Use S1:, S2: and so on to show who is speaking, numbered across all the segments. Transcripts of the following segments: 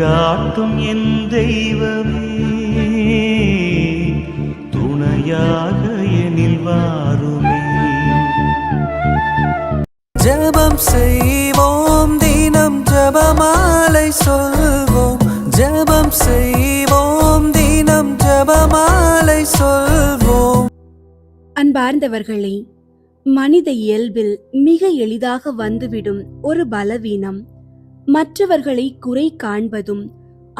S1: வழிகாட்டும் என் தெய்வமே, துணையாக எனில் வாருமே.
S2: ஜெபம் செய்வோம், தினம் ஜெபமாலை சொல்வோம். ஜெபம் செய்வோம், தினம் ஜெபமாலை சொல்வோம்.
S3: அன்பார்ந்தவர்களே, மனித இயல்பில் மிக எளிதாக வந்துவிடும் ஒரு பலவீனம் மற்றவர்களை குறை காண்பதும்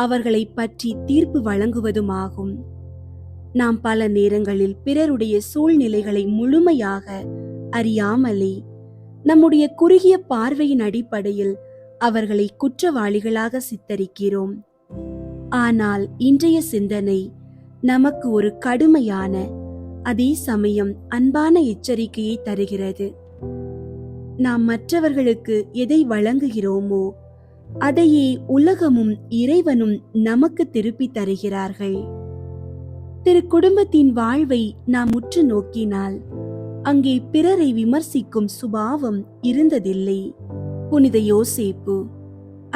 S3: அவர்களை பற்றி தீர்ப்பு வழங்குவதுமாகும். நாம் பல நேரங்களில் பிறருடைய சூழ்நிலைகளை முழுமையாக அறியாமலே நம்முடைய குறுகிய பார்வையின் அடிப்படையில் அவர்களை குற்றவாளிகளாக சித்தரிக்கிறோம். ஆனால் இன்றைய சிந்தனை நமக்கு ஒரு கடுமையான, அதே சமயம் அன்பான எச்சரிக்கையை தருகிறது. நாம் மற்றவர்களுக்கு எதை வழங்குகிறோமோ அதையே உலகமும் இறைவனும் நமக்கு திருப்பி தருகிறார்கள். திரு குடும்பத்தின் வாழ்வை நாம் உற்று நோக்கினால் அங்கே பிறரை விமர்சிக்கும் சுபாவம் இருந்ததில்லை. புனித யோசேப்பு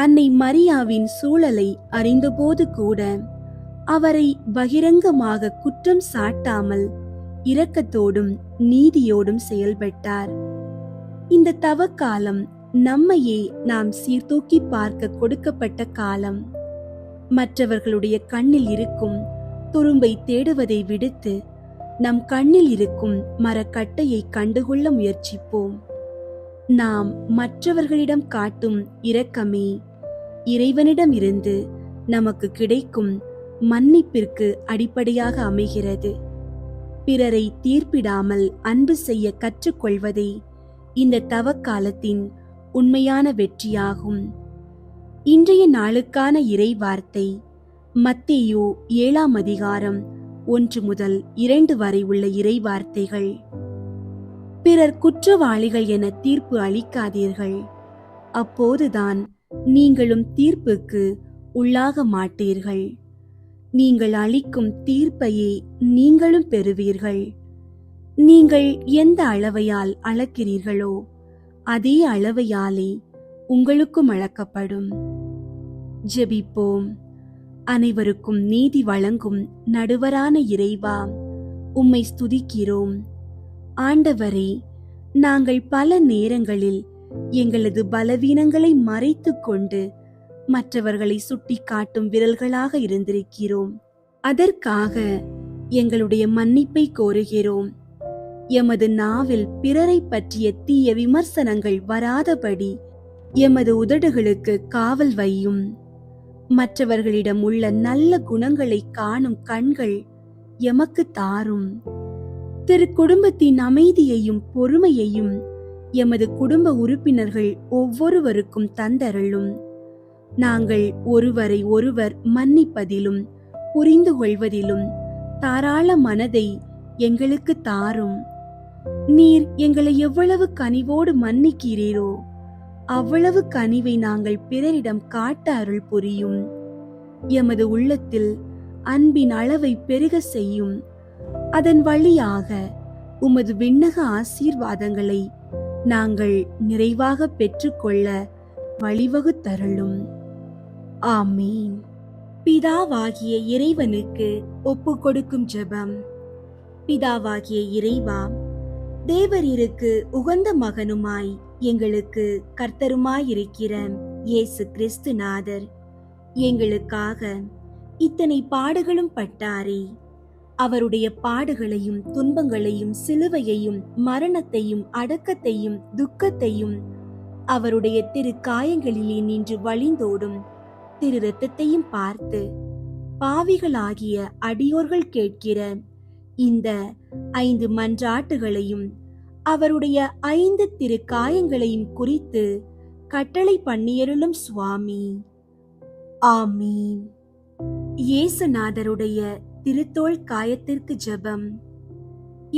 S3: அன்னை மரியாவின் சூழலை அறிந்தபோது கூட அவரை பகிரங்கமாக குற்றம் சாட்டாமல் இரக்கத்தோடும் நீதியோடும் செயல்பட்டார். இந்த தவக்காலம் நம்மையே நாம் சீர்தூக்கி பார்க்க கொடுக்கப்பட்ட காலம். மற்றவர்களுடைய கண்ணில் இருக்கும் துரும்பை தேடுவதை விடுத்து நம் கண்ணில் இருக்கும் மரக்கட்டையை கண்டுகொள்ள முயற்சிப்போம். நாம் மற்றவர்களிடம் காட்டும் இரக்கமே இறைவனிடம் இருந்து நமக்கு கிடைக்கும் மன்னிப்பிற்கு அடிப்படையாக அமைகிறது. பிறரை தீர்ப்பிடாமல் அன்பு செய்ய கற்றுக்கொள்வதே இந்த தவக்காலத்தின் உண்மையான வெற்றியாகும். இன்றைய நாளுக்கான இறை வார்த்தை மத்தேயு 7ஆம் அதிகாரம் 1 முதல் 2 வரை உள்ள இறை வார்த்தைகள். பிறர் குற்றவாளிகள் என தீர்ப்பு அளிக்காதீர்கள், அப்போதுதான் நீங்களும் தீர்ப்புக்கு உள்ளாக மாட்டீர்கள். நீங்கள் அளிக்கும் தீர்ப்பையே நீங்களும் பெறுவீர்கள். நீங்கள் எந்த அளவையால் அளக்கிறீர்களோ அதே அளவையாலே உங்களுக்கும் அளக்கப்படும். ஜெபிப்போம். அனைவருக்கும் நீதி வழங்கும் நடுவரான இறைவா, உம்மை ஸ்துதிக்கிறோம். ஆண்டவரே, நாங்கள் பல நேரங்களில் எங்களது பலவீனங்களை மறைத்துக் கொண்டு மற்றவர்களை சுட்டி காட்டும் விரல்களாக இருந்திருக்கிறோம். அதற்காக எங்களுடைய மன்னிப்பை கோருகிறோம். எமது நாவில் பிறரை பற்றிய தீய விமர்சனங்கள் வராதபடி எமது உதடுகளுக்கு காவல் வையும். மற்றவர்களிடம் உள்ள நல்ல குணங்களை காணும் கண்கள் எமக்கு தாரும். திரு குடும்பத்தின் அமைதியையும் பொறுமையையும் எமது குடும்ப உறுப்பினர்கள் ஒவ்வொருவருக்கும் தந்தருளும். நாங்கள் ஒருவரை ஒருவர் மன்னிப்பதிலும் புரிந்து கொள்வதிலும் தாராள மனதை எங்களுக்கு தாரும். நீர் எங்களை எவ்வளவு கனிவோடு மன்னிக்கிறீரோ அவ்வளவு கனிவை நாங்கள் பிறரிடம் காட்ட அருள் புரியும். எமது உள்ளத்தில் அன்பின் அளவை பெருக செய்யும். அதன் வழியாக உமது விண்ணக ஆசீர்வாதங்களை நாங்கள் நிறைவாக பெற்றுக்கொள்ள வழிவகுத்தருளும். ஆமீன். பிதாவாகிய இறைவனுக்கு ஒப்பு கொடுக்கும் ஜெபம். பிதாவாகிய இறைவா, தேவரீருக்கு உகந்த மகனுமாய் எங்களுக்கு கர்த்தருமாயிருக்கிற இயேசு கிறிஸ்து நாதர் எங்களுக்காக இத்தனை பாடுகளும் பட்டாரே. அவருடைய பாடுகளையும் துன்பங்களையும் சிலுவையையும் மரணத்தையும் அடக்கத்தையும் துக்கத்தையும் அவருடைய திரு காயங்களிலே நின்று வழிந்தோடும் திரு இரத்தத்தையும் பார்த்து பாவிகளாகிய அடியோர்கள் கேட்கிற இந்த 5 மன்றாட்டுகளையும் அவருடைய 5 திரு காயங்களையும் குறித்து கட்டளை பண்ணியருளும் சுவாமி. ஆமீன். இயேசுநாதருடைய திருத்தோள் காயத்திற்கு ஜெபம்.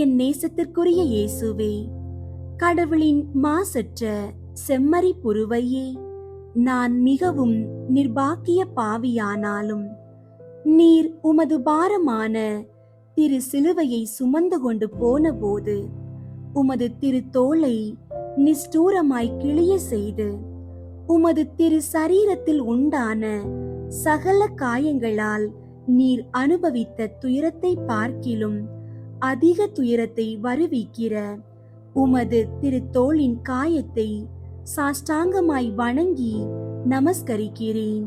S3: என் நேசத்திற்குரிய இயேசுவே, கடவுளின் மாசற்ற செம்மறி புருவையே, நான் மிகவும் நிர்பாக்கிய பாவியானாலும் நீர் உமது பாரமான திரு சிலுவையை சுமந்து கொண்டு போன போது உமது திரு தோளை நிஷ்டூரமாய் கிழிய செய்து உமது திரு சரீரத்தில் உண்டான சகல காயங்களால் நீர் அனுபவித்த துயரத்தை பார்க்கிலும் அதிக துயரத்தை வருவிக்கிற உமது திருத்தோளின் காயத்தை சாஷ்டாங்கமாய் வணங்கி நமஸ்கரிக்கிறேன்.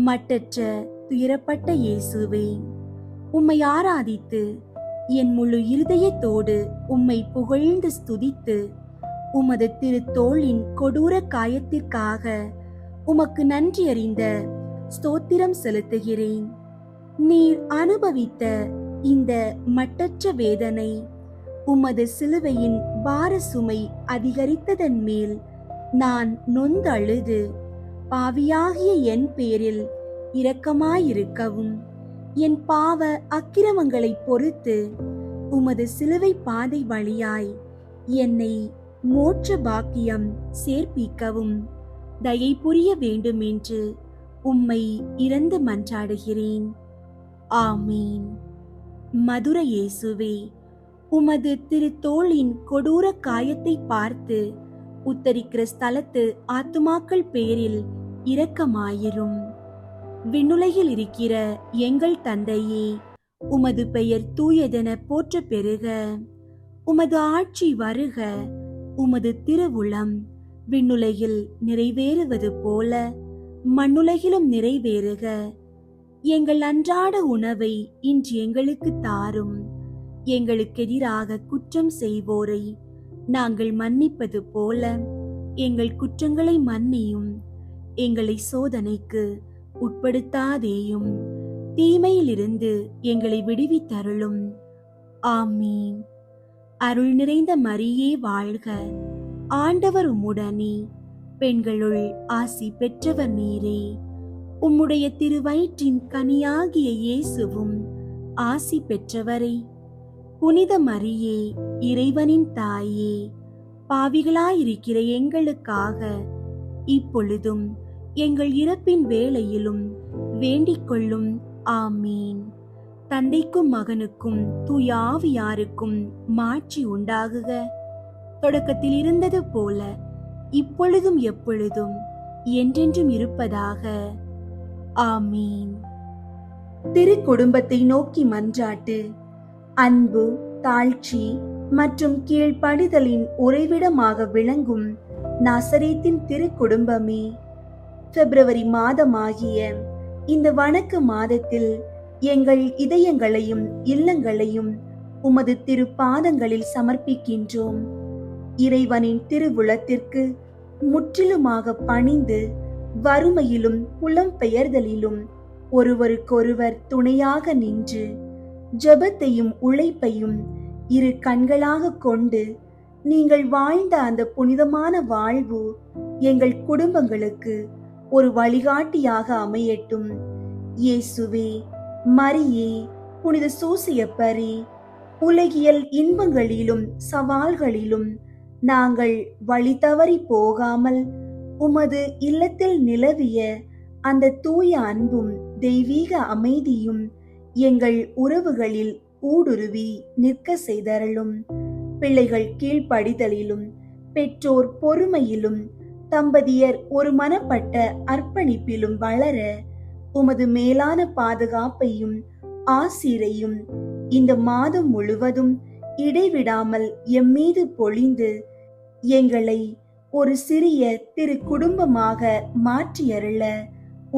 S3: மட்டற்ற துயரப்பட்ட இயேசுவே, உம்மை ஆராதித்து என் முழு இருதயத்தோடு உம்மை புகழ்ந்து ஸ்துதித்து உமது திருத்தோளின் கொடூர காயத்திற்காக உமக்கு நன்றி அறிந்த ஸ்தோத்திரம் செலுத்துகிறேன். நீர் அனுபவித்த இந்த மட்டற்ற வேதனை உமது சிலுவையின் பார சுமை அதிகரித்ததன் மேல் நான் நொந்தழுது பாவியாகிய என் பேரில் இரக்கமாயிருக்கவும் என் பாவ அக்கிரமங்களை பொறுத்து உமது சிலுவை பாதை வழியாய் என்னை மோட்ச பாக்கியம் சேர்ப்பிக்கவும் தயை புரிய வேண்டுமென்று உம்மை இறந்து மன்றாடுகிறேன். ஆமீன். மதுர இயேசுவே, உமது திருத்தோளின் கொடூர காயத்தை பார்த்து உத்தரிக்கிற ஸ்தலத்து ஆத்துமாக்கள் பேரில் இரக்கமாயிரும். விண்ணுலகில் இருக்கிற எங்கள் தந்தையே, உமது பெயர் தூயதென போற்ற பெறுக. உமது ஆட்சி வருக. உமது திருவுளம் விண்ணுலகில் நிறைவேறுவது போல மண்ணுலகிலும் நிறைவேறுக. எங்கள் அன்றாட உணவை இன்று எங்களுக்கு தாரும். எங்களுக்கு எதிராக குற்றம் செய்வோரை நாங்கள் மன்னிப்பது போல எங்கள் குற்றங்களை மன்னியும். எங்களை சோதனைக்கு உட்படுத்தாதேயும், தீமையிலிருந்து எங்களை விடுவித்தருளும். ஆமீன். அருள் நிறைந்த மரியே வாழ்க. ஆண்டவர் உம்முடனே, பெண்களுள் ஆசி பெற்றவர் நீரே. உம்முடைய திருவயிற்றின் கனியாகிய இயேசுவும் ஆசி பெற்றவரே. புனித மரியே, இறைவனின் தாயே, பாவிகளாயிருக்கிற எங்களுக்காக இப்பொழுதும் எங்கள் இறப்பின் வேளையிலும் வேண்டிக் கொள்ளும். ஆமீன். தந்தைக்கும் மகனுக்கும் தூய ஆவியாருக்கும் மாட்சி உண்டாகுக. தொடக்கத்தில் இருந்தது போல இப்பொழுதும் எப்பொழுதும் என்றென்றும் இருப்பதாக. ஆமீன். திருக்குடும்பத்தை நோக்கி மன்றாட்டு. அன்பு, தாழ்ச்சி மற்றும் கீழ்ப்படிதலின் உறைவிடமாக விளங்கும் நாசரேத்தின் திருக்குடும்பமே, பிப்ரவரி மாதமாகிய இந்த வணக்க மாதத்தில் எங்கள் இதயங்களையும் இல்லங்களையும் உமது திருப்பாதங்களில் சமர்ப்பிக்கின்றோம். இறைவனின் திருவுளத்திற்கு முற்றிலுமாக பணிந்து வறுமையிலும் புலம்பெயர்தலிலும் ஒருவருக்கொருவர் துணையாக நின்று ஜெபத்தையும் உழைப்பையும் இரு கண்களாக கொண்டு நீங்கள் வாழ்ந்த அந்த புனிதமான வாழ்வு எங்கள் குடும்பங்களுக்கு ஒரு வழிகாட்டியாக அமையட்டும். இயேசுவே, மரியே, புனித சூசியப்பரே, உலகியல் இன்பங்களிலும் சவால்களிலும் நாங்கள் வழி தவறி போகாமல் உமது இல்லத்தில் நிலவிய அந்த தூய அன்பும் தெய்வீக அமைதியும் எங்கள் உறவுகளில் ஊடுருவி நிற்க செய்தருளும். பிள்ளைகள் கீழ்ப்படிதலிலும் பெற்றோர் பொறுமையிலும் தம்பதியர் ஒரு மனப்பட்ட அர்ப்பணிப்பிலும் வளர உமது மேலான பாதுகாப்பையும் ஆசீரையும் இந்த மாதம் முழுவதும் இடைவிடாமல் எம்மீது பொழிந்து எங்களை ஒரு சிறிய திரு குடும்பமாக மாற்றியருள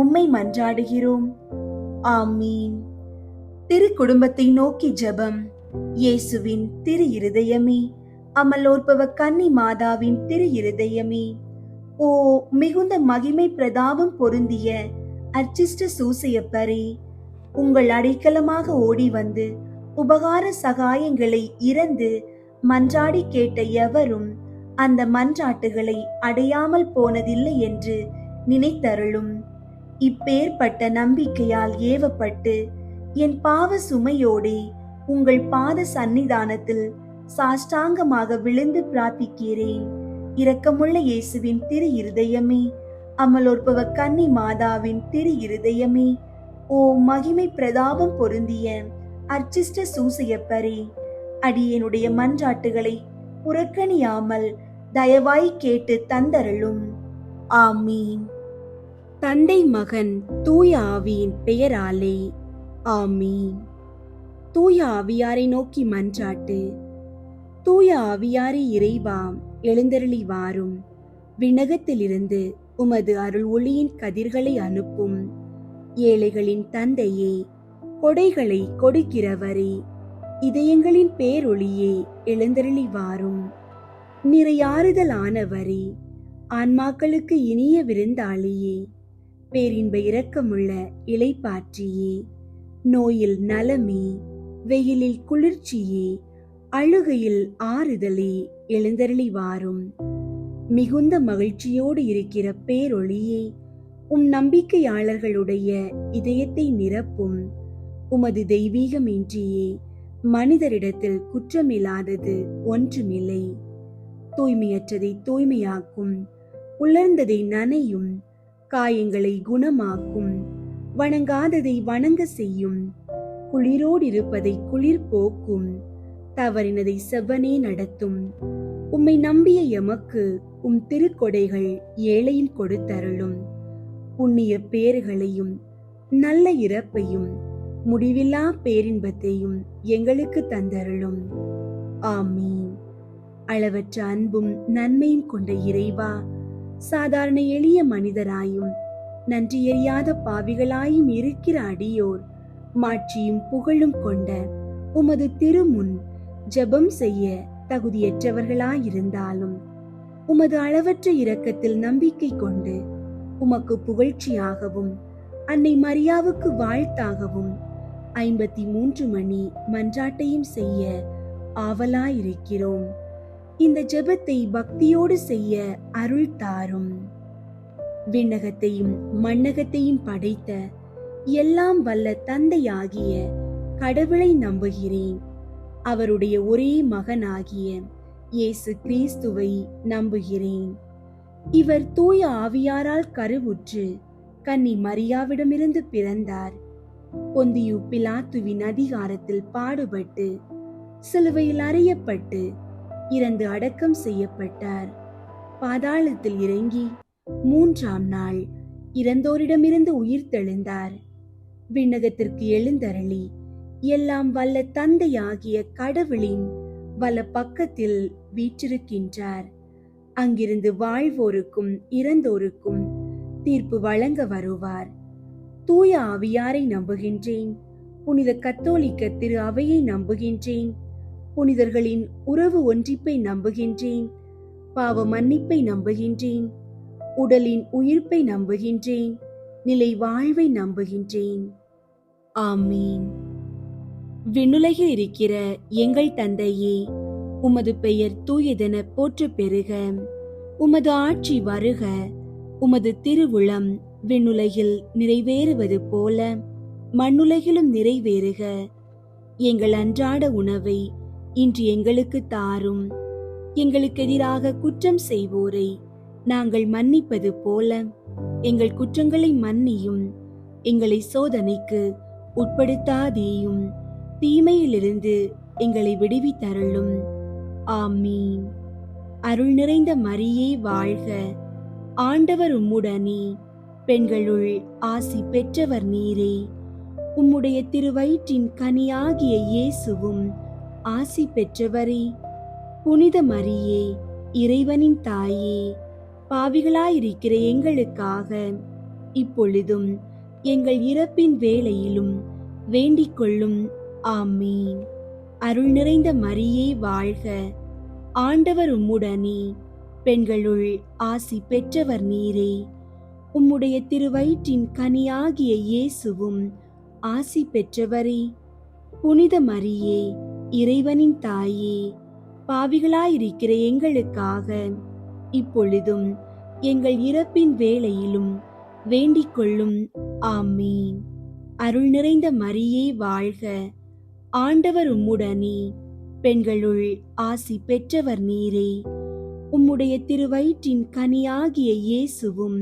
S3: உம்மை மன்றாடுகிறோம். ஆமீன். திரு குடும்பத்தை நோக்கி ஜெபம். இயேசுவின் திரு இருதயமே, அமலோற்பவ கன்னி மாதாவின் திரு இருதயமே, ஓ மிகுந்த மகிமை பிரதாபம் பொருந்திய அர்ச்சிஷ்ட சூசையப்பரே, உங்கள் அடைக்கலமாக ஓடி வந்து உபகார சகாயங்களை இறந்து மன்றாடி கேட்ட எவரும் அந்த மன்றாட்டுகளை அடையாமல் போனதில்லை என்று நினைத்தருளும். இப்பேற்பட்ட நம்பிக்கையால் ஏவப்பட்டு என் பாவ சுமையோடே உங்கள் பாத சந்நிதானத்தில் சாஷ்டாங்கமாக விழுந்து பிரார்த்திக்கிறேன். இரக்கமுள்ள இயேசுவின் திரு இருதயமே, அமலோற்பவ கன்னி மாதாவின் திரு இருதயமே, ஓ மகிமை பிரதாபம் பொருந்திய அர்ச்சிஷ்ட சூசையப்பரே, அடியேனுடைய மன்றாட்டுகளை புறக்கணியாமல் தயவாய் கேட்டு தந்தருளும். ஆமீன். தந்தை மகன் தூய ஆவியின் பெயராலே ஆமீன். தூய ஆவியாரை நோக்கி மன்றாட்டு. தூய ஆவியாரே இறைவா, எழுந்தருளி வாரும். விண்ணகத்திலிருந்து உமது அருள் ஒளியின் கதிர்களை அனுப்பும். ஏழைகளின் தந்தையே, கொடைகளை கொடுக்கிறவரே, இதயங்களின் பேரொளியே, எழுந்தருளி வாரும். நிறையாறுதல் ஆனவரே, ஆன்மாக்களுக்கு இனிய விருந்தாளியே, பேரின்ப இரக்கமுள்ள இளைப்பாற்றியே, நோயில் நலமே, வெயிலில் குளிர்ச்சியே, அழுகையில் ஆறுதலே, எழுந்தருளி வாரும். மிகுந்த மகிழ்ச்சியோடு இருக்கிற பேரொளியே, நம்பிக்கையாளர்களுடைய இதயத்தை நிரப்பும். உமது தெய்வீகமின்றியே மனிதரிடத்தில் குற்றமில்லாதது ஒன்றுமில்லை. தூய்மையற்றதை தூய்மையாக்கும், உலர்ந்ததை நனையும், காயங்களை குணமாக்கும், வணங்காததை வணங்க செய்யும், குளிரோடு இருப்பதை குளிர் போக்கும், தவறினதை செவ்வனே நடத்தும். உம்மை நம்பிய எமக்கு திருக்கொடைகள் ஏழையும் கொடுத்தருளும். புண்ணிய பேறுகளையும் நல்ல இறப்பையும் முடிவில்லா பேரின்பத்தையும் எங்களுக்கு தந்தருளும். ஆமீன். அளவற்ற அன்பும் நன்மையும் கொண்ட இறைவா, சாதாரண எளிய மனிதராயும் நன்றியறியாத பாவிகளாயும் இருக்கிற அடியோர் மாட்சியும் புகழும் கொண்ட உமது திருமுன் ஜெபம் செய்ய தகுதியற்றவர்களாயிருந்தாலும் உமது அளவற்ற இரக்கத்தில் நம்பிக்கை கொண்டு உமக்கு புகழ்ச்சியாகவும் அன்னை மரியாவுக்கு வாழ்த்தாகவும் 53 மணி மன்றாட்டையும் செய்ய ஆவலாயிருக்கிறோம். இந்த ஜெபத்தை பக்தியோடு செய்ய அருள் தாரும். விண்ணகத்தையும் மண்ணகத்தையும் படைத்த எல்லாம் வல்ல தந்தையாகிய கடவுளை நம்புகிறேன். அவருடைய ஒரே மகனாகிய இயேசு கிறிஸ்துவை நம்புகிறேன். இவர் தூய ஆவியாரால் கருவுற்று கன்னி மரியாவிடமிருந்து பிறந்தார். பொந்தியு பிலாத்துவின் அதிகாரத்தில் பாடுபட்டு சிலுவையில் அறையப்பட்டு இறந்து அடக்கம் செய்யப்பட்டார். பாதாளத்தில் இறங்கி 3ஆம் நாள் இறந்தோரிடமிருந்து உயிர்த்தெழுந்தார். விண்ணகத்திற்கு எழுந்தருளி எல்லாம் வல்ல தந்தையாகிய கடவுளின் வல பக்கத்தில் வீற்றிருக்கின்றார். அங்கிருந்து வாழ்வோருக்கும் இறந்தோருக்கும் தீர்ப்பு வழங்க வருவார். தூய ஆவியாரை நம்புகின்றேன். புனித கத்தோலிக்க திரு அவையை நம்புகின்றேன். புனிதர்களின் உறவு ஒன்றிப்பை நம்புகின்றேன். பாவ மன்னிப்பை நம்புகின்றேன். உடலின் உயிர்ப்பை நம்புகின்றேன். நிலை வாழ்வை நம்புகின்றேன். ஆமீன். விண்ணுலகில் இருக்கிற எங்கள் தந்தையே, உமது பெயர் தூயதென போற்ற பெறுக. உமது ஆட்சி வருக. உமது திருவுளம் விண்ணுலகில் நிறைவேறுவது போல மண்ணுலகிலும் நிறைவேறுக. எங்கள் அன்றாட உணவை இன்று எங்களுக்கு தாரும். எங்களுக்கு எதிராக குற்றம் செய்வோரை நாங்கள் மன்னிப்பது போல எங்கள் குற்றங்களை மன்னியும். எங்களை சோதனைக்கு உட்படுத்தாதேயும், தீமையிலிருந்து எங்களை விடுவித்தருளும். ஆமீன். அருள் நிறைந்த மரியே வாழ்க. ஆண்டவர் உம்முடனே, பெண்களுள் ஆசி பெற்றவர் நீரே. உம்முடைய திருவயிற்றின் கனியாகிய இயேசுவும் ஆசி பெற்றவரே. புனித மரியே, இறைவனின் தாயே, பாவிகளாயிருக்கிற எங்களுக்காக இப்பொழுதும் எங்கள் இறப்பின் வேளையிலும் வேண்டிக் கொள்ளும். ஆமீன். அருள் நிறைந்த மரியே வாழ்க. ஆண்டவர் உம்முடனே, பெண்களுள் ஆசி பெற்றவர் நீரே. உம்முடைய திருவயிற்றின் கனியாகிய இயேசுவும் ஆசி பெற்றவரே. புனித மரியே, இறைவனின் தாயே, பாவிகளாயிருக்கிற எங்களுக்காக இப்பொழுதும் எங்கள் இறப்பின் வேளையிலும் வேண்டிக் கொள்ளும். ஆமீன். அருள் நிறைந்த மரியே வாழ்க. ஆண்டவர் உம்முடனே, பெண்களுள் ஆசி பெற்றவர் நீரே. உம்முடைய திருவயிற்றின் கனியாகிய இயேசுவும்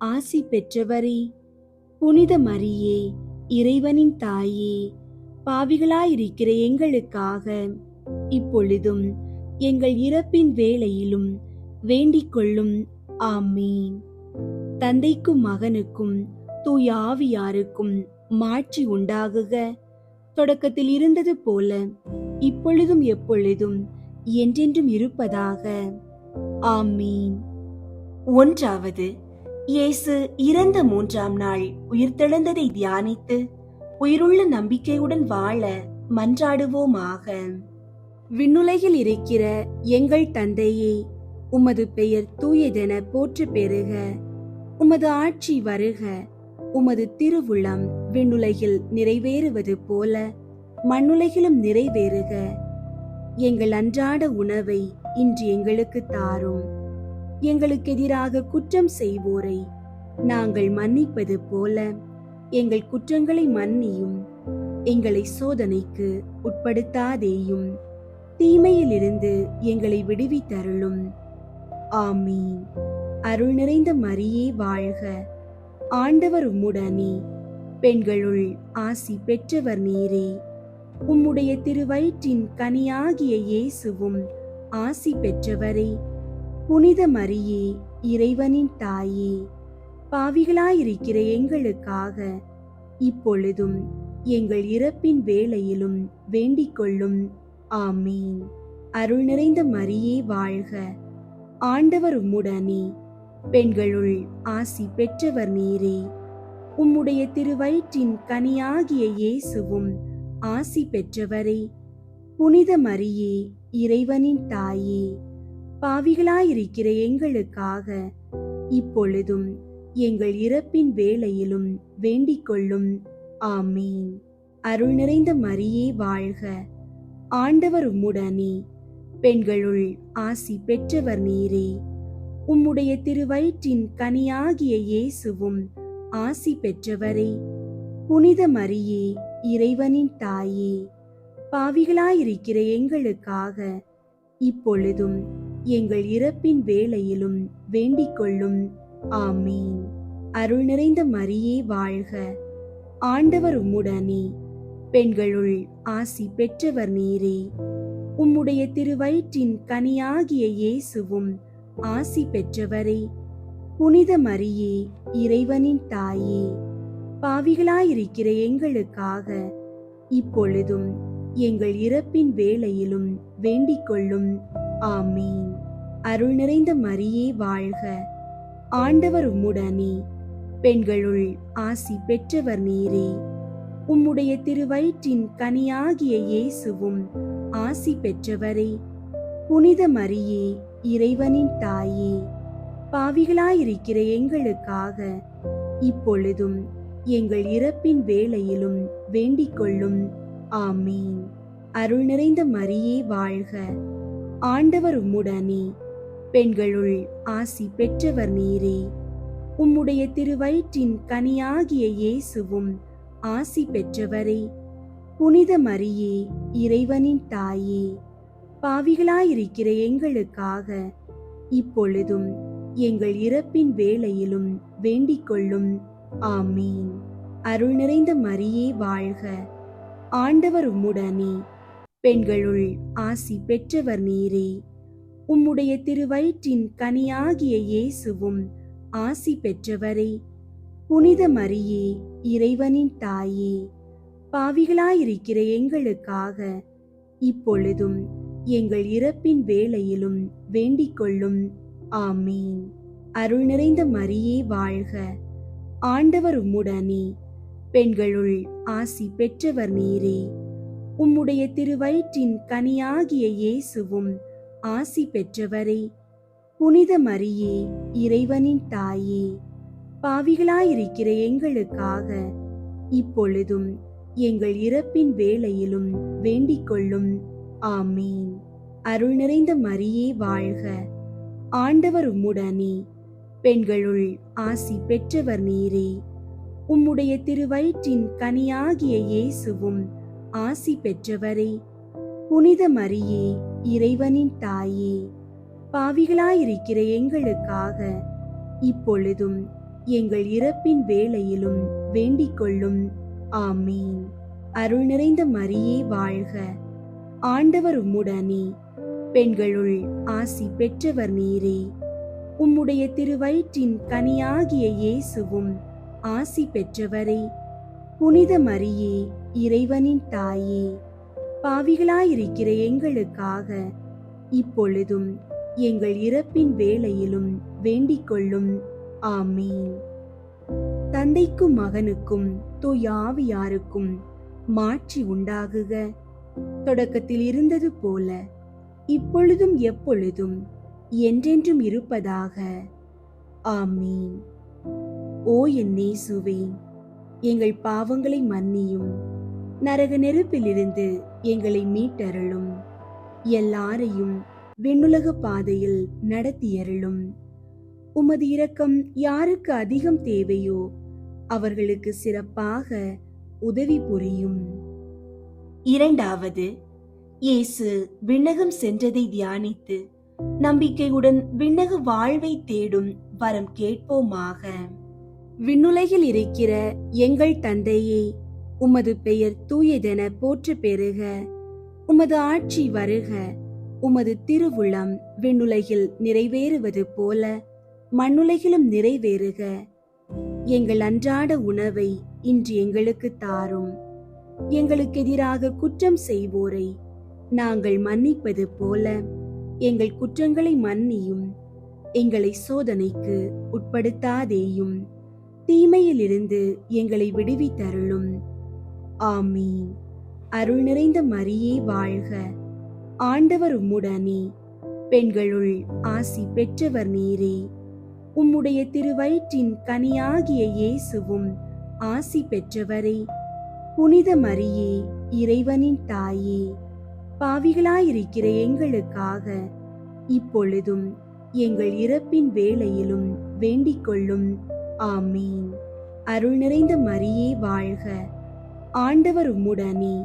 S3: ஆசி பெற்றவரே. புனித மரியே, இறைவனின் தாயே, பாவிகளாயிருக்கிற எங்களுக்காக இப்பொழுதும் எங்கள் இறப்பின் வேளையிலும் வேண்டிக் கொள்ளும். ஆமீன். தந்தைக்கும் மகனுக்கும் தூய ஆவியாருக்கும் மாட்சி உண்டாகுக. தொடக்கத்தில் இருந்தது போல இப்பொழுதும் எப்பொழுதும் என்றென்றும் இருப்பதாக. ஆமீன். ஒன்றாவது, இயேசு இறந்த 3ஆம் நாள் உயிர்த்தெழுந்ததை தியானித்து உயிருள்ள நம்பிக்கையுடன் வாழ மன்றாடுவோமாக. விண்ணுலகில் இருக்கிற எங்கள் தந்தையே, உமது பெயர் தூயதென போற்று பெறுக. உமது ஆட்சி வருக. உமது திருவுளம் விண்ணுலகில் நிறைவேறுவது போல மண்ணுலகிலும் நிறைவேறுக. எங்கள் அன்றாட உணவை இன்று எங்களுக்கு தாரும். எங்களுக்கு எதிராக குற்றம் செய்வோரை நாங்கள் மன்னிப்பது போல எங்கள் குற்றங்களை மன்னியும். எங்களை சோதனைக்கு உட்படுத்தாதேயும், தீமையிலிருந்து எங்களை விடுவித்தருளும். ஆமீன். அருள் நிறைந்த மரியே வாழ்க. ஆண்டவர் உம்முடனே, பெண்களுள் ஆசி பெற்றவர் நீரே. உம்முடைய திருவயிற்றின் கனியாகிய இயேசுவும் ஆசி பெற்றவரே. புனித மரியே, இறைவனின் தாயே, பாவிகளாயிருக்கிற எங்களுக்காக இப்பொழுதும் எங்கள் இறப்பின் வேளையிலும் வேண்டிக் கொள்ளும். ஆமீன். அருள் நிறைந்த மரியே வாழ்க. ஆண்டவர் உம்முடனே, பெண்களுள் ஆசி பெற்றவர் நீரே. உம்முடைய திருவயிற்றின் கனியாகிய இயேசுவும் ஆசி பெற்றவரே. புனித மரியே, இறைவனின் தாயே, பாவிகளாயிருக்கிற எங்களுக்காக இப்பொழுதும் எங்கள் இறப்பின் வேளையிலும் வேண்டிக் கொள்ளும். ஆமீன். அருள் நிறைந்த மரியே வாழ்க. ஆண்டவர் உம்முடனே, பெண்களுள் ஆசி பெற்றவர் நீரே. உம்முடைய திருவயிற்றின் கனியாகிய இயேசுவும் ஆசி பெற்றவரே. புனித மரியே, இறைவனின் தாயே, பாவிகளாயிருக்கிற எங்களுக்காக இப்பொழுதும் எங்கள் இறப்பின் வேளையிலும் வேண்டிக் கொள்ளும். ஆமீன். அருள் நிறைந்த மரியே வாழ்க. ஆண்டவர் உம்முடனே, பெண்களுள் ஆசி பெற்றவர் நீரே. உம்முடைய திருவயிற்றின் கனியாகிய இயேசுவும் ஆசி பெற்றவரே. புனித மரியே, இறைவனின் தாயே, பாவிகளாயிருக்கிற எங்களுக்காக இப்பொழுதும் எங்கள் இறப்பின் வேளையிலும் வேண்டிக் கொள்ளும். ஆமீன். அருள் நிறைந்த மரியே வாழ்க. ஆண்டவர் உம்முடனே, பெண்களுள் ஆசி பெற்றவர் நீரே. உம்முடைய திருவயிற்றின் கனியாகிய இயேசுவும் ஆசி பெற்றவரே. புனித மரியே, இறைவனின் தாயே, பாவிகளாயிருக்கிற எங்களுக்காக இப்பொழுதும் எங்கள் இறப்பின் வேளையிலும் வேண்டிக் கொள்ளும். ஆமீன். அருள் நிறைந்த மரியே வாழ்க. ஆண்டவர் உம்முடனே, பெண்களுள் ஆசி பெற்றவர் நீரே. உம்முடைய திருவயிற்றின் கனியாகிய இயேசுவும் ஆசி பெற்றவரே. புனித மரியே, இறைவனின் தாயே, பாவிகளாயிருக்கிற எங்களுக்காக இப்பொழுதும் எங்கள் இறப்பின் வேளையிலும் வேண்டிக் கொள்ளும். ஆமீன். அருள் நிறைந்த மரியே வாழ்க. ஆண்டவர் உம்முடனே, பெண்களுள் ஆசி பெற்றவர் நீரே. உம்முடைய திருவயிற்றின் கனியாகிய இயேசுவும் ஆசி பெற்றவரே. புனித மரியே, இறைவனின் தாயே, பாவிகளாயிருக்கிற எங்களுக்காக இப்பொழுதும் எங்கள் இறப்பின் வேளையிலும் வேண்டிக் கொள்ளும். ஆமீன். அருள் நிறைந்த மரியே வாழ்க. ஆண்டவர் உம்முடனே, பெண்களுள் ஆசி பெற்றவர் நீரே. உம்முடைய திருவயிற்றின் கனியாகிய இயேசுவும் ஆசி பெற்றவரே. புனித மரியே, இறைவனின் தாயே, பாவிகளாயிருக்கிற எங்களுக்காக இப்பொழுதும் எங்கள் இறப்பின் வேளையிலும் வேண்டிக் கொள்ளும். ஆமீன். அருள் நிறைந்த மரியே வாழ்க. ஆண்டவர் உம்முடனே, பெண்களுள் ஆசி பெற்றவர் நீரே. உம்முடைய திருவயிற்றின் கனியாகிய இயேசுவும் ஆசி பெற்றவரே. புனித மரியே, இறைவனின் தாயே, பாவிகளாயிருக்கிற எங்களுக்காக இப்பொழுதும் எங்கள் இறப்பின் வேளையிலும் வேண்டிக் கொள்ளும். ஆமீன். அருள் நிறைந்த மரியே வாழ்க. ஆண்டவர் உம்முடனே, பெண்களுள் ஆசி பெற்றவர் நீரே. உம்முடைய திருவயிற்றின் கனியாகிய இயேசுவும் ஆசி பெற்றவரே. புனித மரியே, இறைவனின் தாயே, பாவிகளாயிருக்கிற எங்களுக்காக இப்பொழுதும் எங்கள் இறப்பின் வேளையிலும் வேண்டிக் கொள்ளும். ஆமீன். தந்தைக்கும் மகனுக்கும் தூய ஆவியாருக்கும் மாட்சி உண்டாகுக. தொடக்கத்தில் இருந்தது போல இப்பொழுதும் எப்பொழுதும் என்றென்றும் இருப்பதாக. ஆமீன். ஓ என் இயேசுவே, எங்கள் பாவங்களை மன்னியும், நரக நெருப்பிலிருந்து எங்களை மீட்டருளும், எல்லாரையும் விண்ணுலக பாதையில் நடத்தியருளும். உமது இரக்கம் யாருக்கு அதிகம் தேவையோ அவர்களுக்கு சிறப்பாக உதவி புரியும். இரண்டாவது, இயேசு விண்ணகம் சென்றதை தியானித்து நம்பிக்கையுடன் விண்ணக வாழ்வை தேடும் வரம் கேட்போமாக. விண்ணுலகில் இருக்கிற எங்கள் தந்தையே, உமது பெயர் தூயதென போற்று பெறுக. உமது ஆட்சி வருக. உமது திருவுளம் விண்ணுலகில் நிறைவேறுவது போல மண்ணுலகிலும் நிறைவேறுக. எங்கள் அன்றாட உணவை இன்று எங்களுக்கு தாரும். எங்களுக்கு எதிராக குற்றம் செய்வோரை நாங்கள் மன்னிப்பது போல எங்கள் குற்றங்களை மன்னியும். எங்களை சோதனைக்கு உட்படுத்தாதேயும், தீமையிலிருந்து எங்களை விடுவித்தருளும். ஆமீன். அருள் நிறைந்த மரியே வாழ்க. ஆண்டவர் உம்முடனே, பெண்களுள் ஆசி பெற்றவர் நீரே. உம்முடைய திருவயிற்றின் கனியாகிய இயேசுவும் ஆசி பெற்றவரே. புனித மரியே, இறைவனின் தாயே, பாவிகளாயிருக்கிற எங்களுக்காக இப்பொழுதும் எங்கள் இறப்பின் வேளையிலும் வேண்டிக் கொள்ளும். ஆமீன். அருள் நிறைந்த மரியே வாழ்க. ஆண்டவர் உம்முடனே,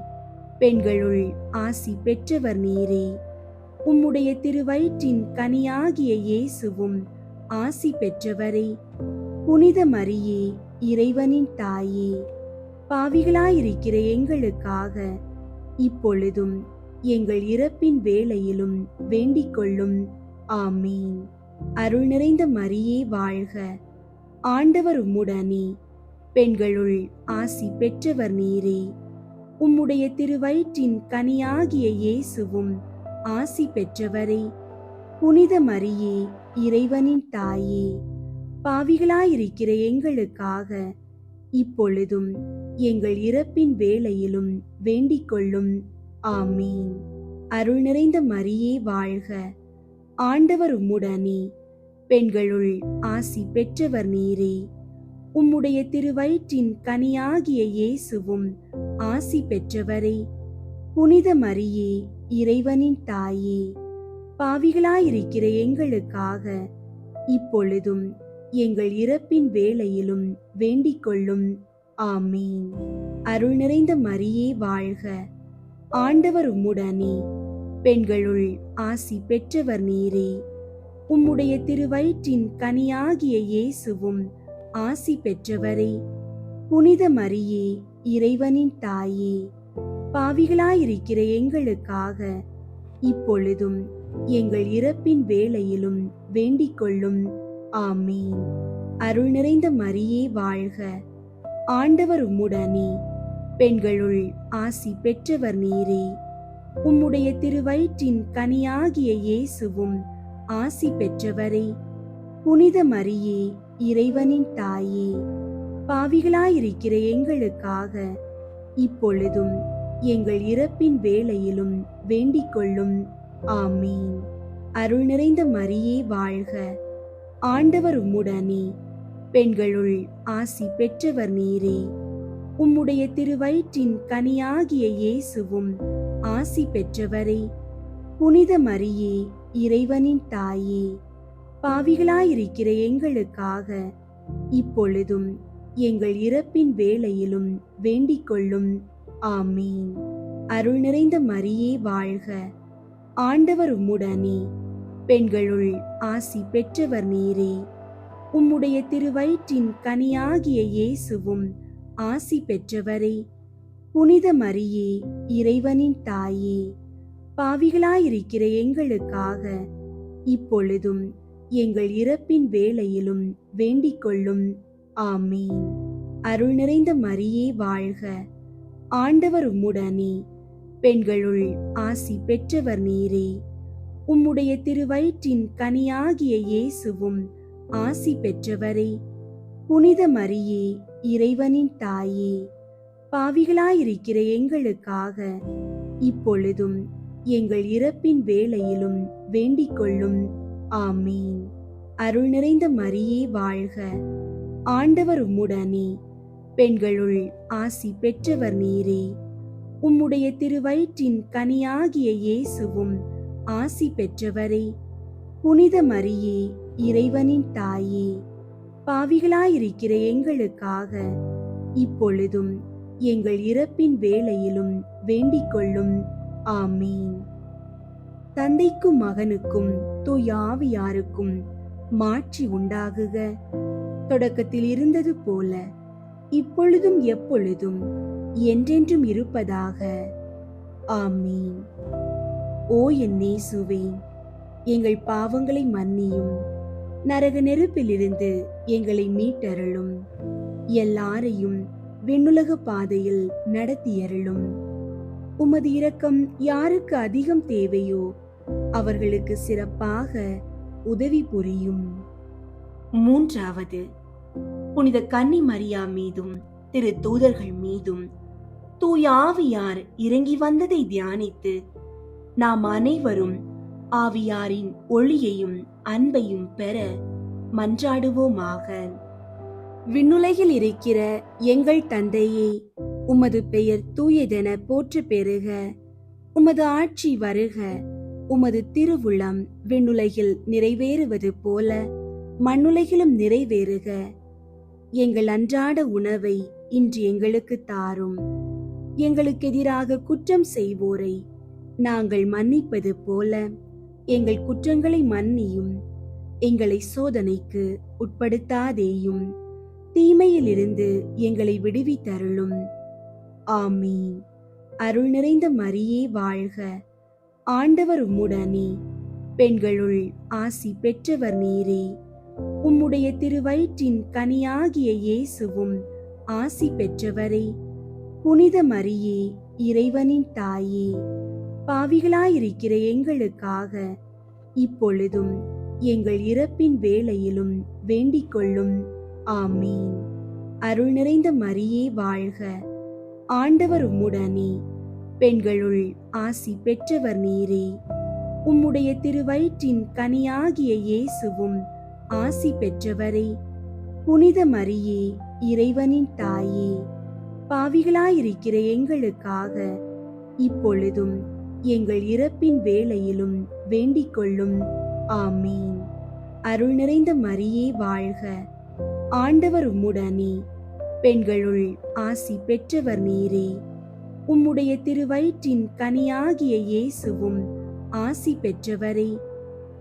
S3: பெண்களுள் ஆசி பெற்றவர் நீரே. உம்முடைய திருவயிற்றின் கனியாகிய இயேசுவும் ஆசி பெற்றவரே. புனித மரியே, இறைவனின் தாயே, பாவிகளாயிருக்கிற எங்களுக்காக இப்பொழுதும் எங்கள் இறப்பின் வேளையிலும் வேண்டிக் கொள்ளும். ஆமீன். அருள் நிறைந்த மரியே வாழ்க. ஆண்டவர் உம்முடனே, பெண்களுள் ஆசி பெற்றவர் நீரே. உம்முடைய திருவயிற்றின் கனியாகிய இயேசுவும் ஆசி பெற்றவரே. புனித மரியே, இறைவனின் தாயே, பாவிகளாயிருக்கிற எங்களுக்காக இப்பொழுதும் எங்கள் இறப்பின் வேளையிலும் வேண்டிக் கொள்ளும். ஆமீன். அருள் நிறைந்த மரியே வாழ்க. ஆண்டவர் உம்முடனே, பெண்களுள் ஆசி பெற்றவர் நீரே. உம்முடைய திருவயிற்றின் கனியாகிய இயேசுவும் ஆசி பெற்றவரே. புனித மரியே, இறைவனின் தாயே, பாவிகளாயிருக்கிற எங்களுக்காக இப்பொழுதும் எங்கள் இறப்பின் வேளையிலும் வேண்டிக் கொள்ளும். ஆமீன். அருள் நிறைந்த மரியே வாழ்க. ஆண்டவர் உம்முடனே, பெண்களுள் ஆசி பெற்றவர் நீரே. உம்முடைய திருவயிற்றின் கனியாகிய இயேசுவும் ஆசி பெற்றவரே. புனித மரியே, இறைவனின் தாயே, பாவிகளாயிருக்கிற எங்களுக்காக இப்பொழுதும் எங்கள் இறப்பின் வேளையிலும் வேண்டிக் கொள்ளும். ஆமீன். அருள் நிறைந்த மரியே வாழ்க. ஆண்டவர் உம்முடனே, பெண்களுள் ஆசி பெற்றவர் நீரே. உம்முடைய திருவயிற்றின் கனியாகிய இயேசுவும் ஆசி பெற்றவரே. புனித மரியே, இறைவனின் தாயே, பாவிகளாயிருக்கிற எங்களுக்காக இப்பொழுதும் எங்கள் இறப்பின் வேளையிலும் வேண்டிக் கொள்ளும். ஆமீன். அருள் நிறைந்த மரியே வாழ்க. ஆண்டவர் உம்முடனே, பெண்களுள் ஆசி பெற்றவர் நீரே. உம்முடைய திருவயிற்றின் கனியாகிய இயேசுவும் ஆசி பெற்றவரே. புனித மரியே, இறைவனின் தாயே, பாவிகளாயிருக்கிற எங்களுக்காக இப்பொழுதும் எங்கள் இறப்பின் வேளையிலும் வேண்டிக் கொள்ளும். ஆமீன். அருள் நிறைந்த மரியே வாழ்க. ஆண்டவர் உம்முடனே, பெண்களுள் ஆசி பெற்றவர் நீரே. உம்முடைய திருவயிற்றின் கனியாகிய இயேசுவும் ஆசி பெற்றவரே. புனித மரியே, இறைவனின் தாயே, பாவிகளாயிருக்கிற எங்களுக்காக இப்பொழுதும் எங்கள் இறப்பின் வேளையிலும் வேண்டிக் கொள்ளும். ஆமீன். அருள் நிறைந்த மரியே வாழ்க, ஆண்டவர் உம்முடனே, பெண்களுள் ஆசி பெற்றவர் நீரே. உம்முடைய திருவயிற்றின் கனியாகிய இயேசுவும் ஆசி பெற்றவரே. புனித மரியே, இறைவனின் தாயே, பாவிகளாயிருக்கிற எங்களுக்காக இப்பொழுதும் எங்கள் இறப்பின் வேளையிலும் வேண்டிக் கொள்ளும். ஆமீன். அருள் நிறைந்த மரியே வாழ்க, ஆண்டவர் உம்முடனே, பெண்களுள் ஆசி பெற்றவர் நீரே. உம்முடைய திருவயிற்றின் கனியாகிய இயேசுவும் ஆசி பெற்றவரே. புனித மரியே, இறைவனின் தாயே, பாவிகளாயிருக்கிற எங்களுக்காக இப்பொழுதும் எங்கள் இறப்பின் வேளையிலும் வேண்டிக் கொள்ளும். ஆமீன். தந்தைக்கும் மகனுக்கும் தூய ஆவியாருக்கும் மாட்சி உண்டாகுக. தொடக்கத்தில் இருந்தது போல இப்பொழுதும் எப்பொழுதும் என்றென்றும் இருப்பதாக. ஆமீன். ஓ என் இயேசுவே, எங்கள் பாவங்களை மன்னியும், நரக நெருப்பிலிருந்து எங்களை மீட்டருளும், எல்லாரையும் விண்ணுலக பாதையில் நடத்தியருளும். உமது இரக்கம் யாருக்கு அதிகம் தேவையோ அவர்களுக்கு சிறப்பாக உதவி புரியும். மூன்றாவது, புனித கன்னி மரியா மீதும் திரு தூதர்கள் மீதும் தூய ஆவியார் இறங்கி வந்ததை தியானித்து நாம் அனைவரும் ஆவியாரின் ஒளியையும் அன்பையும் பெற மன்றாடுவோமாக. விண்ணுலகில் இருக்கிற எங்கள் தந்தையே, உமது பெயர் தூயதென போற்ற பெறுக. உமது ஆட்சி வருக. உமது திருவுளம் விண்ணுலகில் நிறைவேறுவது போல மண்ணுலகிலும் நிறைவேறுக. எங்கள் அன்றாட உணவை இன்று எங்களுக்கு தாரும். எங்களுக்கு எதிராக குற்றம் செய்வோரை நாங்கள் மன்னிப்பது போல எங்கள் குற்றங்களை மன்னியும். எங்களை சோதனைக்கு உட்படுத்தாதேயும், தீமையிலிருந்து எங்களை விடுவித்தருளும். ஆமீன். அருள் நிறைந்த மரியே வாழ்க, ஆண்டவர் உம்முடனே, பெண்களுள் ஆசி பெற்றவர் நீரே. உம்முடைய திருவயிற்றின் கனியாகிய இயேசுவும் ஆசி பெற்றவரே. புனித மரியே, இறைவனின் தாயே, பாவிகளாயிருக்கிற எங்களுக்காக இப்பொழுதும் எங்கள் இறப்பின் வேளையிலும் வேண்டிக் கொள்ளும். ஆமீன். அருள் நிறைந்த மரியே வாழ்க, ஆண்டவர் உம்முடனே, பெண்களுள் ஆசி பெற்றவர் நீரே. உம்முடைய திருவயிற்றின் கனியாகிய இயேசுவும் ஆசி பெற்றவரே. புனித மரியே, இறைவனின் தாயே, பாவிகளாயிருக்கிற எங்களுக்காக இப்பொழுதும் எங்கள் இறப்பின் வேளையிலும் வேண்டிக் கொள்ளும். ஆமீன். அருள் நிறைந்த மரியே வாழ்க, ஆண்டவர் உம்முடனே, பெண்களுள் ஆசி பெற்றவர் நீரே. உம்முடைய திருவயிற்றின் கனியாகிய இயேசுவும் ஆசி பெற்றவரே.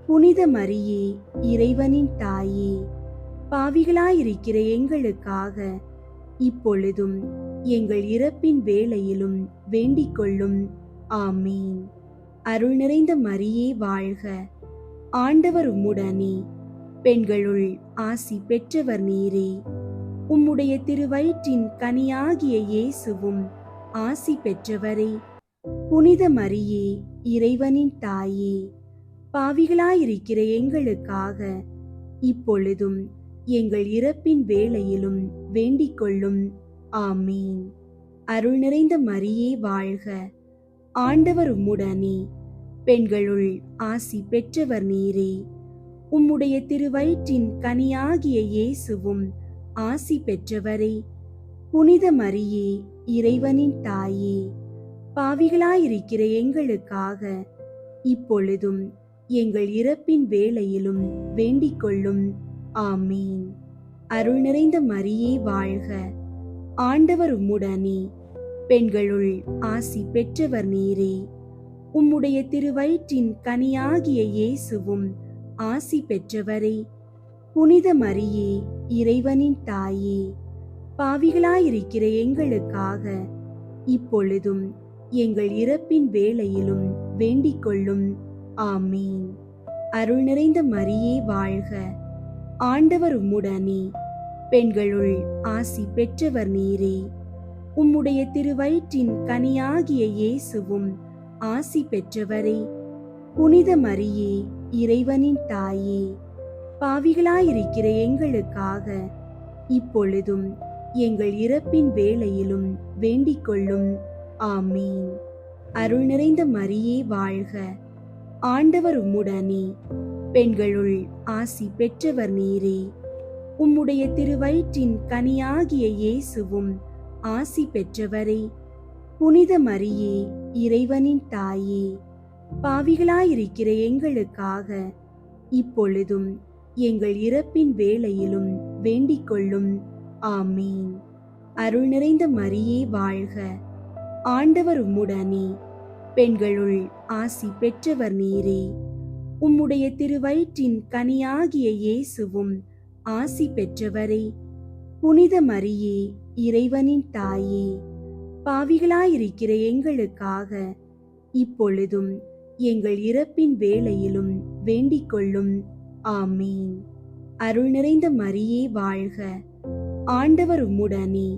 S3: புனித மரியே, இறைவனின் தாயே, பாவிகளாயிருக்கிற எங்களுக்காக இப்பொழுதும் எங்கள் இறப்பின் வேளையிலும் வேண்டிக் கொள்ளும். ஆமீன். அருள் நிறைந்த மரியே வாழ்க, ஆண்டவர் உம்முடனே, பெண்களுள் ஆசி பெற்றவர் நீரே. உம்முடைய திருவயிற்றின் கனியாகிய இயேசுவும் ஆசி பெற்றவரே. புனித மரியே, இறைவனின் தாயே, பாவிகளாயிருக்கிற எங்களுக்காக இப்பொழுதும் எங்கள் இறப்பின் வேளையிலும் வேண்டிக் கொள்ளும். ஆமீன். அருள் நிறைந்த மரியே வாழ்க, ஆண்டவர் உம்முடனே, பெண்களுள் ஆசி பெற்றவர் நீரே. உம்முடைய திருவயிற்றின் கனியாகிய இயேசுவும் ஆசி பெற்றவரே. புனித மரியே, இறைவனின் தாயே, பாவிகளாயிருக்கிற எங்களுக்காக இப்பொழுதும் எங்கள் இறப்பின் வேளையிலும் வேண்டிக் கொள்ளும். ஆமீன். அருள் நிறைந்த மரியே வாழ்க, ஆண்டவர் உம்முடனே, பெண்களுள் ஆசி பெற்றவர் நீரே. உம்முடைய திருவயிற்றின் கனியாகிய இயேசுவும் ஆசி பெற்றவரே. புனித மரியே, இறைவனின் தாயே, பாவிகளாயிருக்கிற எங்களுக்காக இப்பொழுதும் எங்கள் இறப்பின் வேளையிலும் வேண்டிக் கொள்ளும். ஆமீன். அருள் நிறைந்த மரியே வாழ்க. ஆண்டவர் உம்முடனே, பெண்களுள் ஆசி பெற்றவர் நீரே. உம்முடைய திருவயிற்றின் கனியாகிய இயேசுவும் ஆசி பெற்றவரே. புனித மரியே, இறைவனின் தாயே, பாவிகளாயிருக்கிற எங்களுக்காக இப்பொழுதும் எங்கள் இறப்பின் வேளையிலும் வேண்டிக் கொள்ளும். ஆமீன். அருள் நிறைந்த மரியே வாழ்க. ஆண்டவர் உம்முடனே, பெண்களுள் ஆசி பெற்றவர் நீரே. உம்முடைய திருவயிற்றின் கனியாகிய இயேசுவும் ஆசி பெற்றவரே. புனித மரியே, இறைவனின் தாயே, பாவிகளாயிருக்கிற எங்களுக்காக இப்பொழுதும் எங்கள் இறப்பின் வேளையிலும் வேண்டிக் கொள்ளும். ஆமீன். அருள் நிறைந்த மரியே வாழ்க. ஆண்டவர் உம்முடனே, பெண்களுள் ஆசி பெற்றவர் நீரே. உம்முடைய திருவயிற்றின் கனியாகிய இயேசுவும் ஆசி பெற்றவரே. புனித மரியே, இறைவனின் தாயே, பாவிகளாயிருக்கிற எங்களுக்காக இப்பொழுதும் எங்கள் இறப்பின் வேளையிலும் வேண்டிக் கொள்ளும். ஆமீன். அருள் நிறைந்த மரியே வாழ்க. ஆண்டவர் உம்முடனே,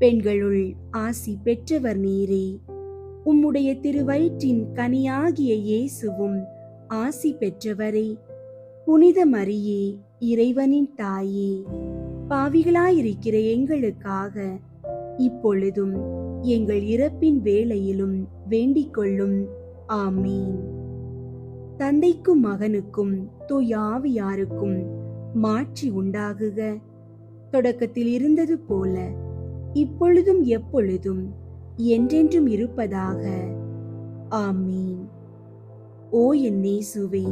S3: பெண்களுள் ஆசி பெற்றவர் நீரே. உம்முடைய திருவயிற்றின் கனியாகிய இயேசுவும் ஆசி பெற்றவரே. புனித மரியே, இறைவனின் தாயே, பாவிகளாயிருக்கிற எங்களுக்காக இப்பொழுதும் எங்கள் இறப்பின் வேளையிலும் வேண்டிக் கொள்ளும். ஆமீன். தந்தைக்கும் மகனுக்கும் தூய ஆவியாருக்கும் மாட்சி உண்டாகுக. தொடக்கத்தில் இருந்தது போல இப்பொழுதும் எப்பொழுதும் என்றென்றும் இருப்பதாக. ஆமீன். ஓ என் இயேசுவே,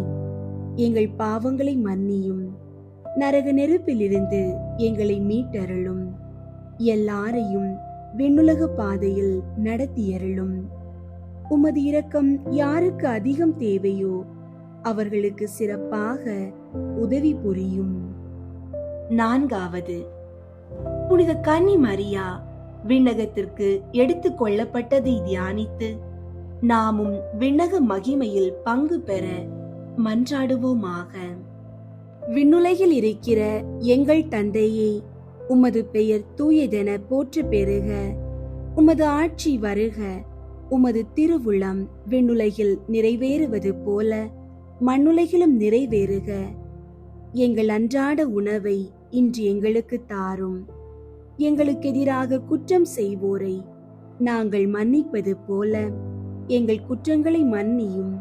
S3: எங்கள் பாவங்களை மன்னியும், நரக நெருப்பிலிருந்து எங்களை மீட்டருளும், எல்லாரையும் விண்ணுலக பாதையில் நடத்தியருளும். உமது இரக்கம் யாருக்கு அதிகம் தேவையோ அவர்களுக்கு சிறப்பாக உதவி புரியும். 4வது, புனித கன்னி மரியா விண்ணகத்திற்கு எடுத்துக் கொள்ளப்பட்டதை தியானித்து நாமும் விண்ணக மகிமையில் பங்கு பெற மன்றாடுவோமாக. விண்ணுலகில் இருக்கிற எங்கள் தந்தையே, உமது பெயர் தூயதென போற்ற பெறுக. உமது ஆட்சி வருக. உமது திருவுளம் விண்ணுலகில் நிறைவேறுவது போல மண்ணுலகிலும் நிறைவேறுக. எங்கள் அன்றாட உணவை இன்று எங்களுக்கு தாரும். எங்களுக்கு எதிராக குற்றம் செய்வோரை நாங்கள் மன்னிப்பது போல எங்கள் குற்றங்களை மன்னியும்.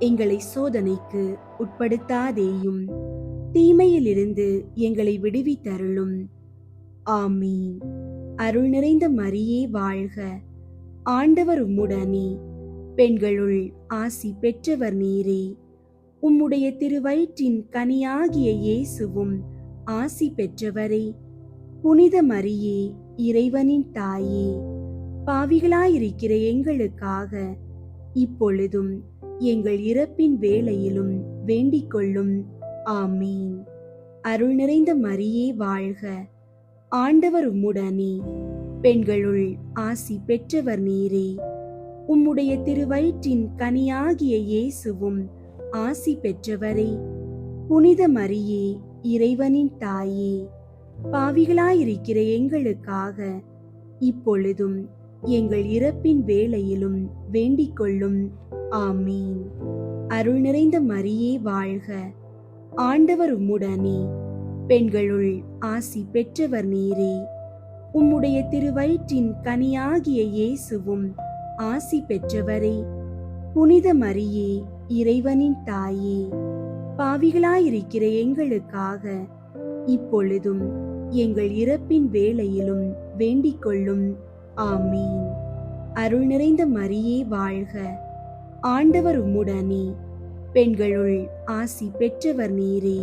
S3: எங்களை சோதனைக்கு உட்படுத்தாதேயும், தீமையிலிருந்து எங்களை விடுவித்தருளும். ஆமீன். அருள் நிறைந்த மரியே வாழ்க. ஆண்டவர் உம்முடனே, பெண்களுள் ஆசி பெற்றவர் நீரே. உம்முடைய திருவயிற்றின் கனியாகிய இயேசுவும் ஆசி பெற்றவரே. புனித மரியே, இறைவனின் தாயே, பாவிகளாயிருக்கிற எங்களுக்காக இப்பொழுதும் எங்கள் இறப்பின் வேளையிலும் வேண்டிக் கொள்ளும். ஆமீன். அருள் நிறைந்த மரியே வாழ்க. ஆண்டவர் உம்முடனே, பெண்களுள் ஆசி பெற்றவர் நீரே. உம்முடைய திருவயிற்றின் கனியாகிய இயேசுவும் ஆசி பெற்றவரே. புனித மரியே, இறைவனின் தாயே, பாவிகளாயிருக்கிற எங்களுக்காக இப்பொழுதும் எங்கள் இறப்பின் வேளையிலும் வேண்டிக் கொள்ளும். ஆமீன். அருள் நிறைந்த மரியே வாழ்க. ஆண்டவர் உம்முடனே, பெண்களுள் ஆசி பெற்றவர் நீரே. உம்முடைய திருவயிற்றின் கனியாகிய இயேசுவும் ஆசி பெற்றவரே. புனித மரியே, இறைவனின் தாயே, பாவிகளாயிருக்கிற எங்களுக்காக இப்பொழுதும் எங்கள் இறப்பின் வேளையிலும் வேண்டிக் கொள்ளும். ஆமீன். அருள் நிறைந்த மரியே வாழ்க. ஆண்டவர் உம்முடனே, பெண்களுள் ஆசி பெற்றவர் நீரே.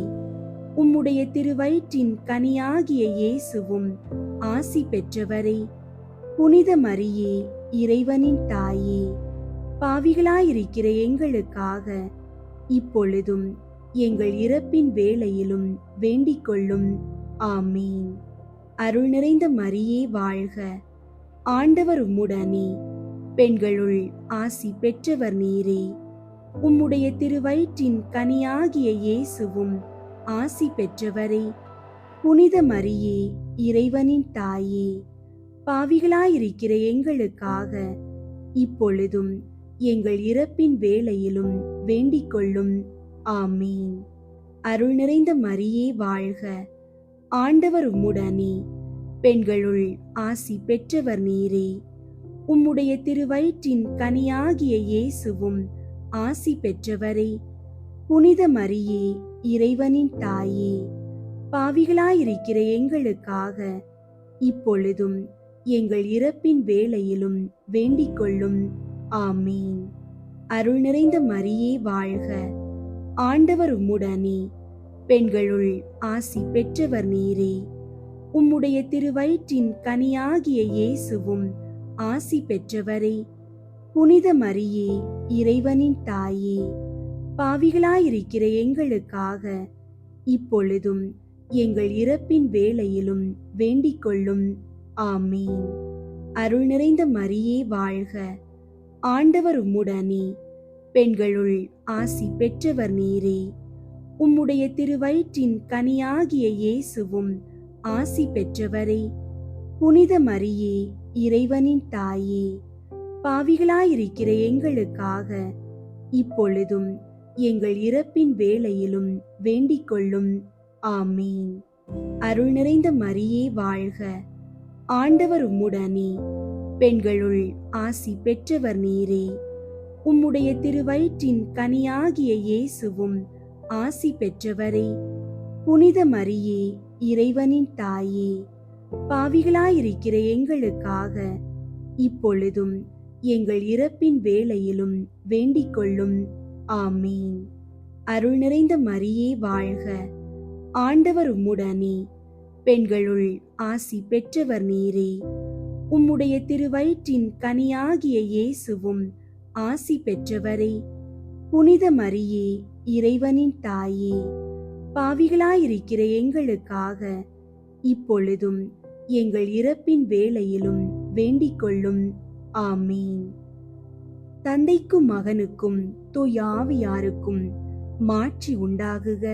S3: உம்முடைய திருவயிற்றின் கனியாகிய இயேசுவும் ஆசி பெற்றவரே. புனித மரியே, இறைவனின் தாயே, பாவிகளாயிருக்கிற எங்களுக்காக இப்பொழுதும் எங்கள் இறப்பின் வேளையிலும் வேண்டிக் கொள்ளும். ஆமீன். அருள் நிறைந்த மரியே வாழ்க. ஆண்டவர் உம்முடனே, பெண்களுள் ஆசி பெற்றவர் நீரே. உம்முடைய திருவயிற்றின் கனியாகிய இயேசுவும் ஆசி பெற்றவரே. புனித மரியே, இறைவனின் தாயே, பாவிகளாயிருக்கிற எங்களுக்காக இப்பொழுதும் எங்கள் இறப்பின் வேளையிலும் வேண்டிக் கொள்ளும். ஆமீன். அருள் நிறைந்த மரியே வாழ்க, ஆண்டவர் உம்முடனே, பெண்களுள் ஆசி பெற்றவர் நீரே. உம்முடைய திருவயிற்றின் கனியாகிய இயேசுவும் ஆசி பெற்றவரே. புனித மரியே, இறைவனின் தாயே, பாவிகளாயிருக்கிற எங்களுக்காக இப்பொழுதும் எங்கள் இறப்பின் வேளையிலும் வேண்டிக் கொள்ளும். ஆமீன். அருள் நிறைந்த மரியே வாழ்க, ஆண்டவர் உம்முடனே, பெண்களுள் ஆசி பெற்றவர் நீரே. உம்முடைய திருவயிற்றின் கனியாகிய இயேசுவும் ஆசி பெற்றவரே. புனித மரியே, இறைவனின் தாயே, பாவிகளாயிருக்கிற எங்களுக்காக இப்பொழுதும் எங்கள் இறப்பின் வேளையிலும் வேண்டிக் கொள்ளும். ஆமீன். அருள் நிறைந்த மரியே வாழ்க, ஆண்டவர் உம்முடனே, பெண்களுள் ஆசி பெற்றவர் நீரே. உம்முடைய திருவயிற்றின் கனியாகிய இயேசுவும் ஆசி பெற்றவரே. புனித மரியே, இறைவனின் தாயே, பாவிகளாயிருக்கிற எங்களுக்காக இப்பொழுதும் எங்கள் இறப்பின் வேளையிலும் வேண்டிக் கொள்ளும். ஆமீன். அருள் நிறைந்த மரியே வாழ்க, ஆண்டவர் உம்முடனே, பெண்களுள் ஆசி பெற்றவர் நீரே. உம்முடைய திருவயிற்றின் கனியாகிய இயேசுவும் ஆசி பெற்றவரே. புனித மரியே, இறைவனின் தாயே, பாவிகளாயிருக்கிற எங்களுக்காக இப்பொழுதும் எங்கள் இறப்பின் வேளையிலும் வேண்டிக் கொள்ளும். ஆமீன். அருள் நிறைந்த மரியே வாழ்க, ஆண்டவர் உம்முடனே, பெண்களுள் ஆசி பெற்றவர் நீரே. உம்முடைய திருவயிற்றின் கனியாகிய இயேசுவும் ஆசி பெற்றவரே. புனித மரியே, இறைவனின் தாயே, பாவிகளாயிருக்கிற எங்களுக்காக இப்பொழுதும் எங்கள் இறப்பின் வேளையிலும் வேண்டிக் கொள்ளும். ஆமீன். தந்தைக்கும் மகனுக்கும் தூய ஆவியாருக்கும் மாட்சி உண்டாகுக.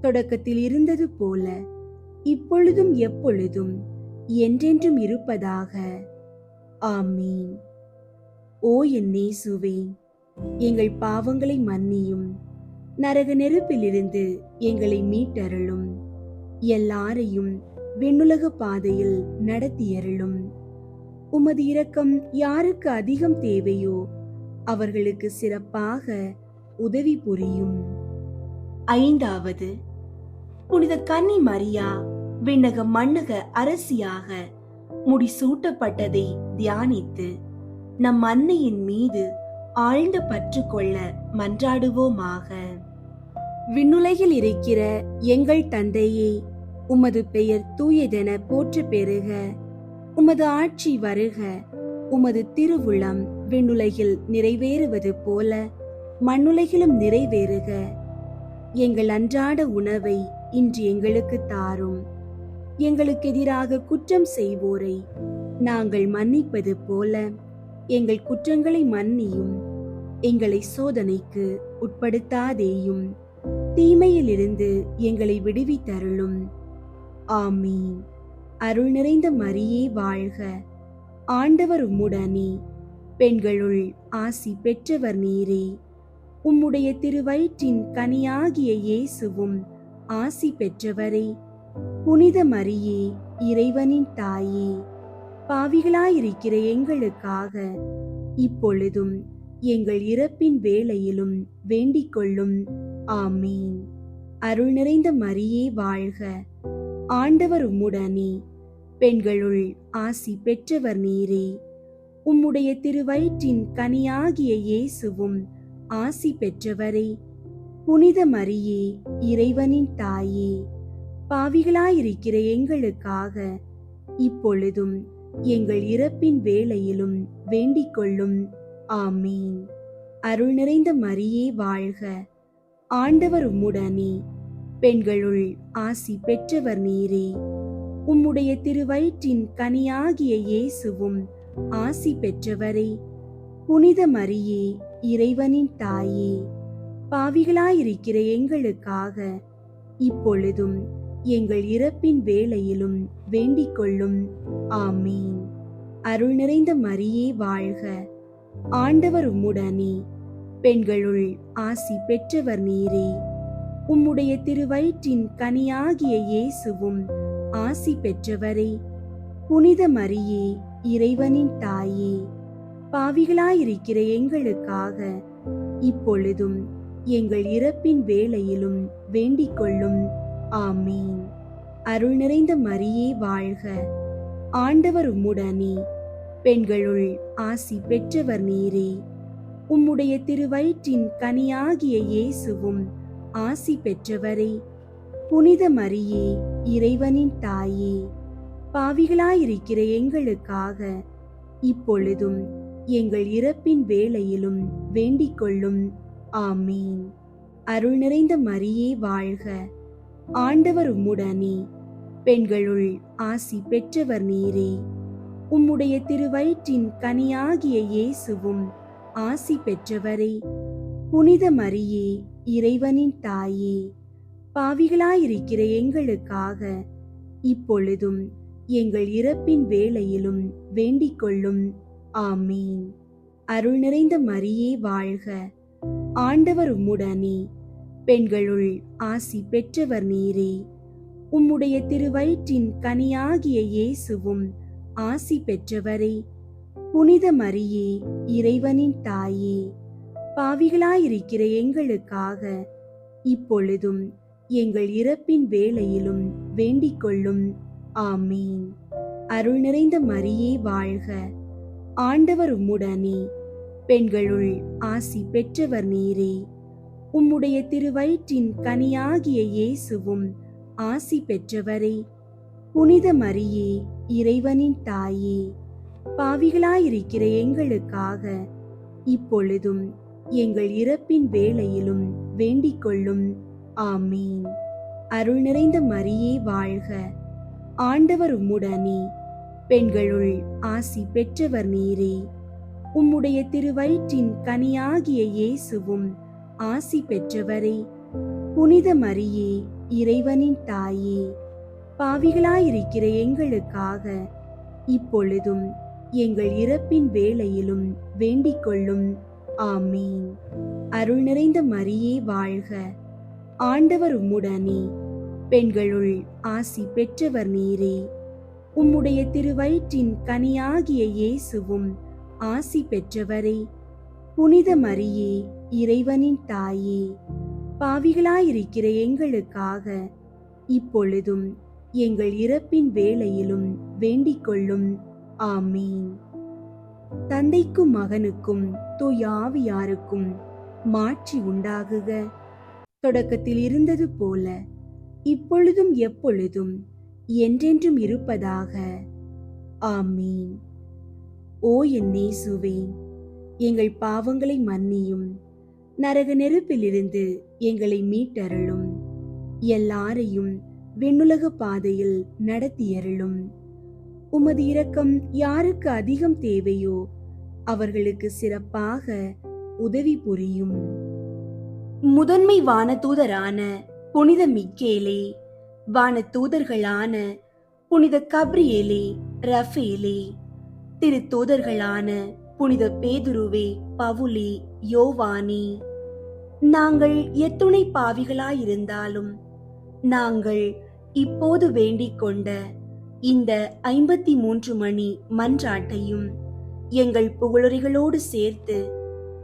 S3: தொடக்கத்தில் இருந்தது போல இப்பொழுதும் எப்பொழுதும் என்றென்றும் இருப்பதாக. ஆமீன். ஓ என் இயேசுவே, எங்கள் பாவங்களை மன்னியும், நரக நெருப்பிலிருந்து எங்களை மீட்டருளும், எல்லாரையும் விண்ணுலக பாதையில் நடத்தியருளும். உமது இரக்கம் யாருக்கு அதிகம் தேவையோ அவர்களுக்கு சிறப்பாக உதவி புரியும். ஐந்தாவது, புனித கன்னி மரியா விண்ணக மண்ணக அரசியாக முடிசூட்டப்பட்டதை தியானித்து நம் அன்னையின் மீது ஆழ்ந்த பற்று கொள்ள மன்றாடுவோமாக. விண்ணுலகில் இருக்கிற எங்கள் தந்தையே, உமது பெயர் தூயதென போற்று பெறுக. உமது ஆட்சி வருக. உமது திருவுளம் விண்ணுலகில் நிறைவேறுவது போல மண்ணுலகிலும் நிறைவேறுக. எங்கள் அன்றாட உணவை இன்று எங்களுக்கு தாரும். எங்களுக்கு எதிராக குற்றம் செய்வோரை நாங்கள் மன்னிப்பது போல எங்கள் குற்றங்களை மன்னியும். எங்களை சோதனைக்கு உட்படுத்தாதேயும், தீமையிலிருந்து எங்களை விடுவித்தருளும். ஆமீன். அருள் நிறைந்த மரியே வாழ்க, ஆண்டவர் உம்முடனே, பெண்களுள் ஆசி பெற்றவர் நீரே. உம்முடைய திருவயிற்றின் கனியாகிய இயேசுவும் ஆசி பெற்றவரே. புனித மரியே, இறைவனின் தாயே, பாவிகளாயிருக்கிற எங்களுக்காக இப்பொழுதும் எங்கள் இறப்பின் வேளையிலும் வேண்டிக் கொள்ளும். ஆமீன். அருள் நிறைந்த மரியே வாழ்க, ஆண்டவர் உம்முடனே, பெண்களுள் ஆசி பெற்றவர் நீரே. உம்முடைய திருவயிற்றின் கனியாகிய இயேசுவும் ஆசி பெற்றவரே. புனித மரியே, இறைவனின் தாயே, பாவிகளாயிருக்கிற எங்களுக்காக இப்பொழுதும் எங்கள் இறப்பின் வேளையிலும் வேண்டிக் கொள்ளும். ஆமீன். அருள் நிறைந்த மரியே வாழ்க, ஆண்டவர் உம்முடனே, பெண்களுள் ஆசி பெற்றவர் நீரே. உம்முடைய திருவயிற்றின் கனியாகிய இயேசுவும் ஆசி பெற்றவரே. புனித மரியே, இறைவனின் தாயே, பாவிகளாயிருக்கிற எங்களுக்காக இப்பொழுதும் எங்கள் இறப்பின் வேளையிலும் வேண்டிக் கொள்ளும். ஆமீன். அருள் நிறைந்த மரியே வாழ்க, ஆண்டவர் உம்முடனே, பெண்களுள் ஆசி பெற்றவர் நீரே. உம்முடைய திருவயிற்றின் கனியாகிய இயேசுவும் ஆசி பெற்றவரே. புனித மரியே, இறைவனின் தாயே, பாவிகளாயிருக்கிற எங்களுக்காக இப்பொழுதும் எங்கள் இறப்பின் வேளையிலும் வேண்டிக் கொள்ளும். ஆமீன். அருள் நிறைந்த மரியே வாழ்க, ஆண்டவர் உம்முடனே, பெண்களுள் ஆசி பெற்றவர் நீரே. உம்முடைய திருவயிற்றின் கனியாகிய இயேசுவும் ஆசி பெற்றவரே. புனித மரியே, இறைவனின் தாயே, பாவிகளாயிருக்கிற எங்களுக்காக இப்பொழுதும் எங்கள் இறப்பின் வேளையிலும் வேண்டிக் கொள்ளும். ஆமீன். அருள் நிறைந்த மரியே வாழ்க, ஆண்டவர் உம்முடனே, பெண்களுள் ஆசி பெற்றவர் நீரே. உம்முடைய திருவயிற்றின் கனியாகிய இயேசுவும் ஆசி பெற்றவரே. புனித மரியே, இறைவனின் தாயே, பாவிகளாயிருக்கிற எங்களுக்காக இப்பொழுதும் எங்கள் இறப்பின் வேளையிலும் வேண்டிக் கொள்ளும். ஆமீன். அருள் நிறைந்த மரியே வாழ்க, ஆண்டவர் உம்முடனே, பெண்களுள் ஆசி பெற்றவர் நீரே. உம்முடைய திருவயிற்றின் கனியாகிய இயேசுவும் ஆசி பெற்றவரே. புனித மரியே, இறைவனின் தாயே, பாவிகளாயிருக்கிற எங்களுக்காக இப்பொழுதும் எங்கள் இறப்பின் வேளையிலும் வேண்டிக் கொள்ளும். ஆமீன். அருள் நிறைந்த மரியே வாழ்க, ஆண்டவர் உம்முடனே, பெண்களுள் ஆசி பெற்றவர் நீரே. உம்முடைய திருவயிற்றின் கனியாகிய இயேசுவும் ஆசி பெற்றவரே. புனித மரியே, இறைவனின் தாயே, பாவிகளாயிருக்கிற எங்களுக்காக இப்பொழுதும் எங்கள் இறப்பின் வேளையிலும் வேண்டிக் கொள்ளும். ஆமீன். அருள் நிறைந்த மரியே வாழ்க, ஆண்டவர் உம்முடனே, பெண்களுள் ஆசி பெற்றவர் நீரே. உம்முடைய திருவயிற்றின் கனியாகிய இயேசுவும் ஆசி பெற்றவரே. புனித மரியே, இறைவனின் தாயே, பாவிகளாயிருக்கிற எங்களுக்காக இப்பொழுதும் எங்கள் இறப்பின் வேளையிலும் வேண்டிக் கொள்ளும். ஆமீன். அருள் நிறைந்த மரியே வாழ்க, ஆண்டவர் உம்முடனே, பெண்களுள் ஆசி பெற்றவர் நீரே. உம்முடைய திருவயிற்றின் கனியாகிய இயேசுவும் ஆசி பெற்றவரே. புனித மரியே, இறைவனின் தாயே, பாவிகளாயிருக்கிற எங்களுக்காக இப்பொழுதும் எங்கள் இறப்பின் வேளையிலும் வேண்டிக் கொள்ளும். ஆமீன். தந்தைக்கும் மகனுக்கும் தூய ஆவியாருக்கும் மாட்சி உண்டாகுக. தொடக்கத்தில் இருந்தது போல இப்பொழுதும் எப்பொழுதும் என்றென்றும் இருப்பதாக. ஆமீன். ஓ என் இயேசுவே, எங்கள் பாவங்களை மன்னியும், நரக நெருப்பிலிருந்து எங்களை மீட்டருளும், எல்லாரையும் விண்ணுலக பாதையில் நடத்தியருளும். உமது இரக்கம் யாருக்கு அதிகம் தேவையோ அவர்களுக்கு சிறப்பாக உதவி புரியும். முதன்மை வானதூதரான புனித மிக்கேலே, வானதூதர்களான புனித கப்ரியேலே, ரஃபேலே, திருத்தூதர்களான புனித பேதுருவே, பவுலே, யோவானே, நாங்கள் எத்துணை பாவிகளாயிருந்தாலும் நாங்கள் இப்போது வேண்டிக் கொண்ட இந்த 53 மணி மன்றாட்டையும் எங்கள் புகழுரைகளோடு சேர்த்து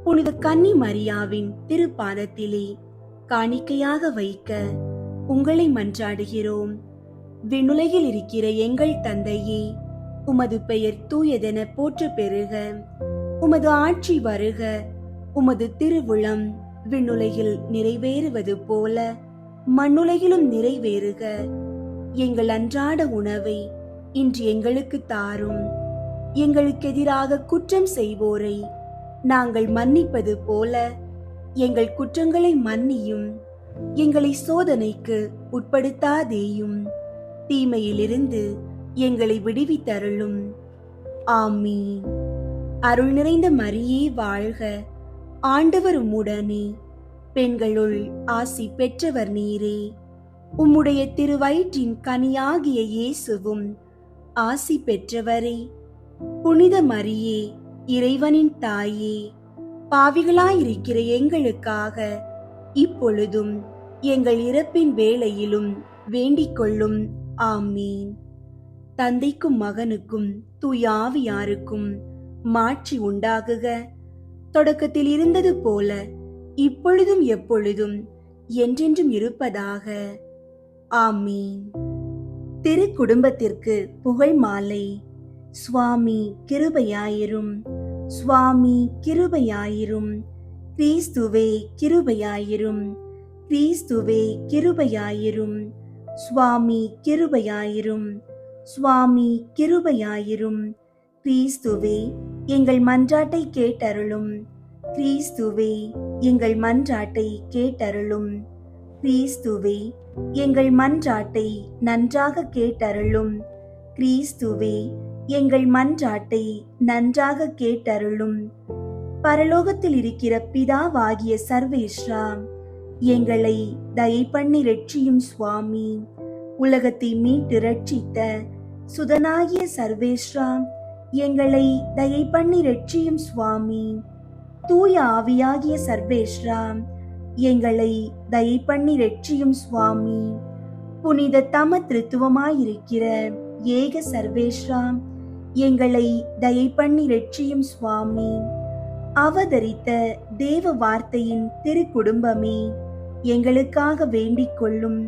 S3: புனித கன்னி மரியாவின் திருப்பாதத்திலே காணிக்கையாக வைக்க உங்களை மன்றாடுகிறோம். விண்ணுலகில் இருக்கிற எங்கள் தந்தையே, உமது பெயர் தூயதென போற்ற பெறுக. உமது ஆட்சி வருக. உமது திருவுளம் விண்ணுலகில் நிறைவேறுவது போல மண்ணுலகிலும் நிறைவேறுக. எங்கள் அன்றாட உணவை இன்று எங்களுக்கு தாரும். எங்களுக்கு எதிராக குற்றம் செய்வோரை நாங்கள் மன்னிப்பது போல எங்கள் குற்றங்களை மன்னியும். எங்களை சோதனைக்கு உட்படுத்தாதேயும், தீமையிலிருந்து எங்களை விடுவித்தருளும். ஆமீன். அருள் நிறைந்த மரியே வாழ்க, ஆண்டவர் உம்முடனே, பெண்களுள் ஆசி பெற்றவர் நீரே. உம்முடைய திருவயிற்றின் கனியாகிய இயேசுவும் ஆசி பெற்றவரே. புனித மரியே, இறைவனின் தாயே, பாவிகளாயிருக்கிற எங்களுக்காக இப்பொழுதும் எங்கள் இறப்பின் வேளையிலும் வேண்டிக் கொள்ளும். ஆமீன். தந்தைக்கும் மகனுக்கும் தூய ஆவியாருக்கும் மாட்சி உண்டாகுக. தொடக்கத்தில் இருந்தது போல இப்பொழுதும் எப்பொழுதும் என்றென்றும் இருப்பதாக. ஆமீன். திரு குடும்பத்திற்கு புகழ் மாலை. சுவாமி கிருபையாயிரும், சுவாமி கிருபையாயிரும், கிறிஸ்துவே கிருபையாயிரும், கிறிஸ்துவே கிருபையாயிரும், சுவாமி கிருபையாயிரும், சுவாமி கிருபையாயிரும். கிறிஸ்துவே எங்கள் மன்றாட்டை கேட்டருளும், கிறிஸ்துவே எங்கள் மன்றாட்டை கேட்டருளும், கிறிஸ்துவே எங்கள் மன்றாட்டை நன்றாக கேட்டருளும், கிறிஸ்துவே எங்கள் மன்றாட்டை நன்றாக கேட்டருளும். பரலோகத்தில் இருக்கிற பிதாவாகிய சர்வேஸ்வரா, எங்களை தயை பண்ணி ரட்சியும் சுவாமி. உலகத்தை மீட்டு ரட்சித்த சுதனாகிய சர்வேஸ்வரா, எங்களை தயை பண்ணி ரட்சியும் சுவாமி. தூய ஆவியாகிய சர்வேஸ்வரா, எங்களை தயை பண்ணி ரட்சியும் சுவாமி. புனித தம திருத்துவமாயிருக்கிற ஏக சர்வேஸ்வரா, எங்களை தயை பண்ணி ரட்சியும் சுவாமி. அவதரித்த தேவ வார்த்தையின் திரு குடும்பமே, எங்களுக்காக வேண்டிக் கொள்ளும்.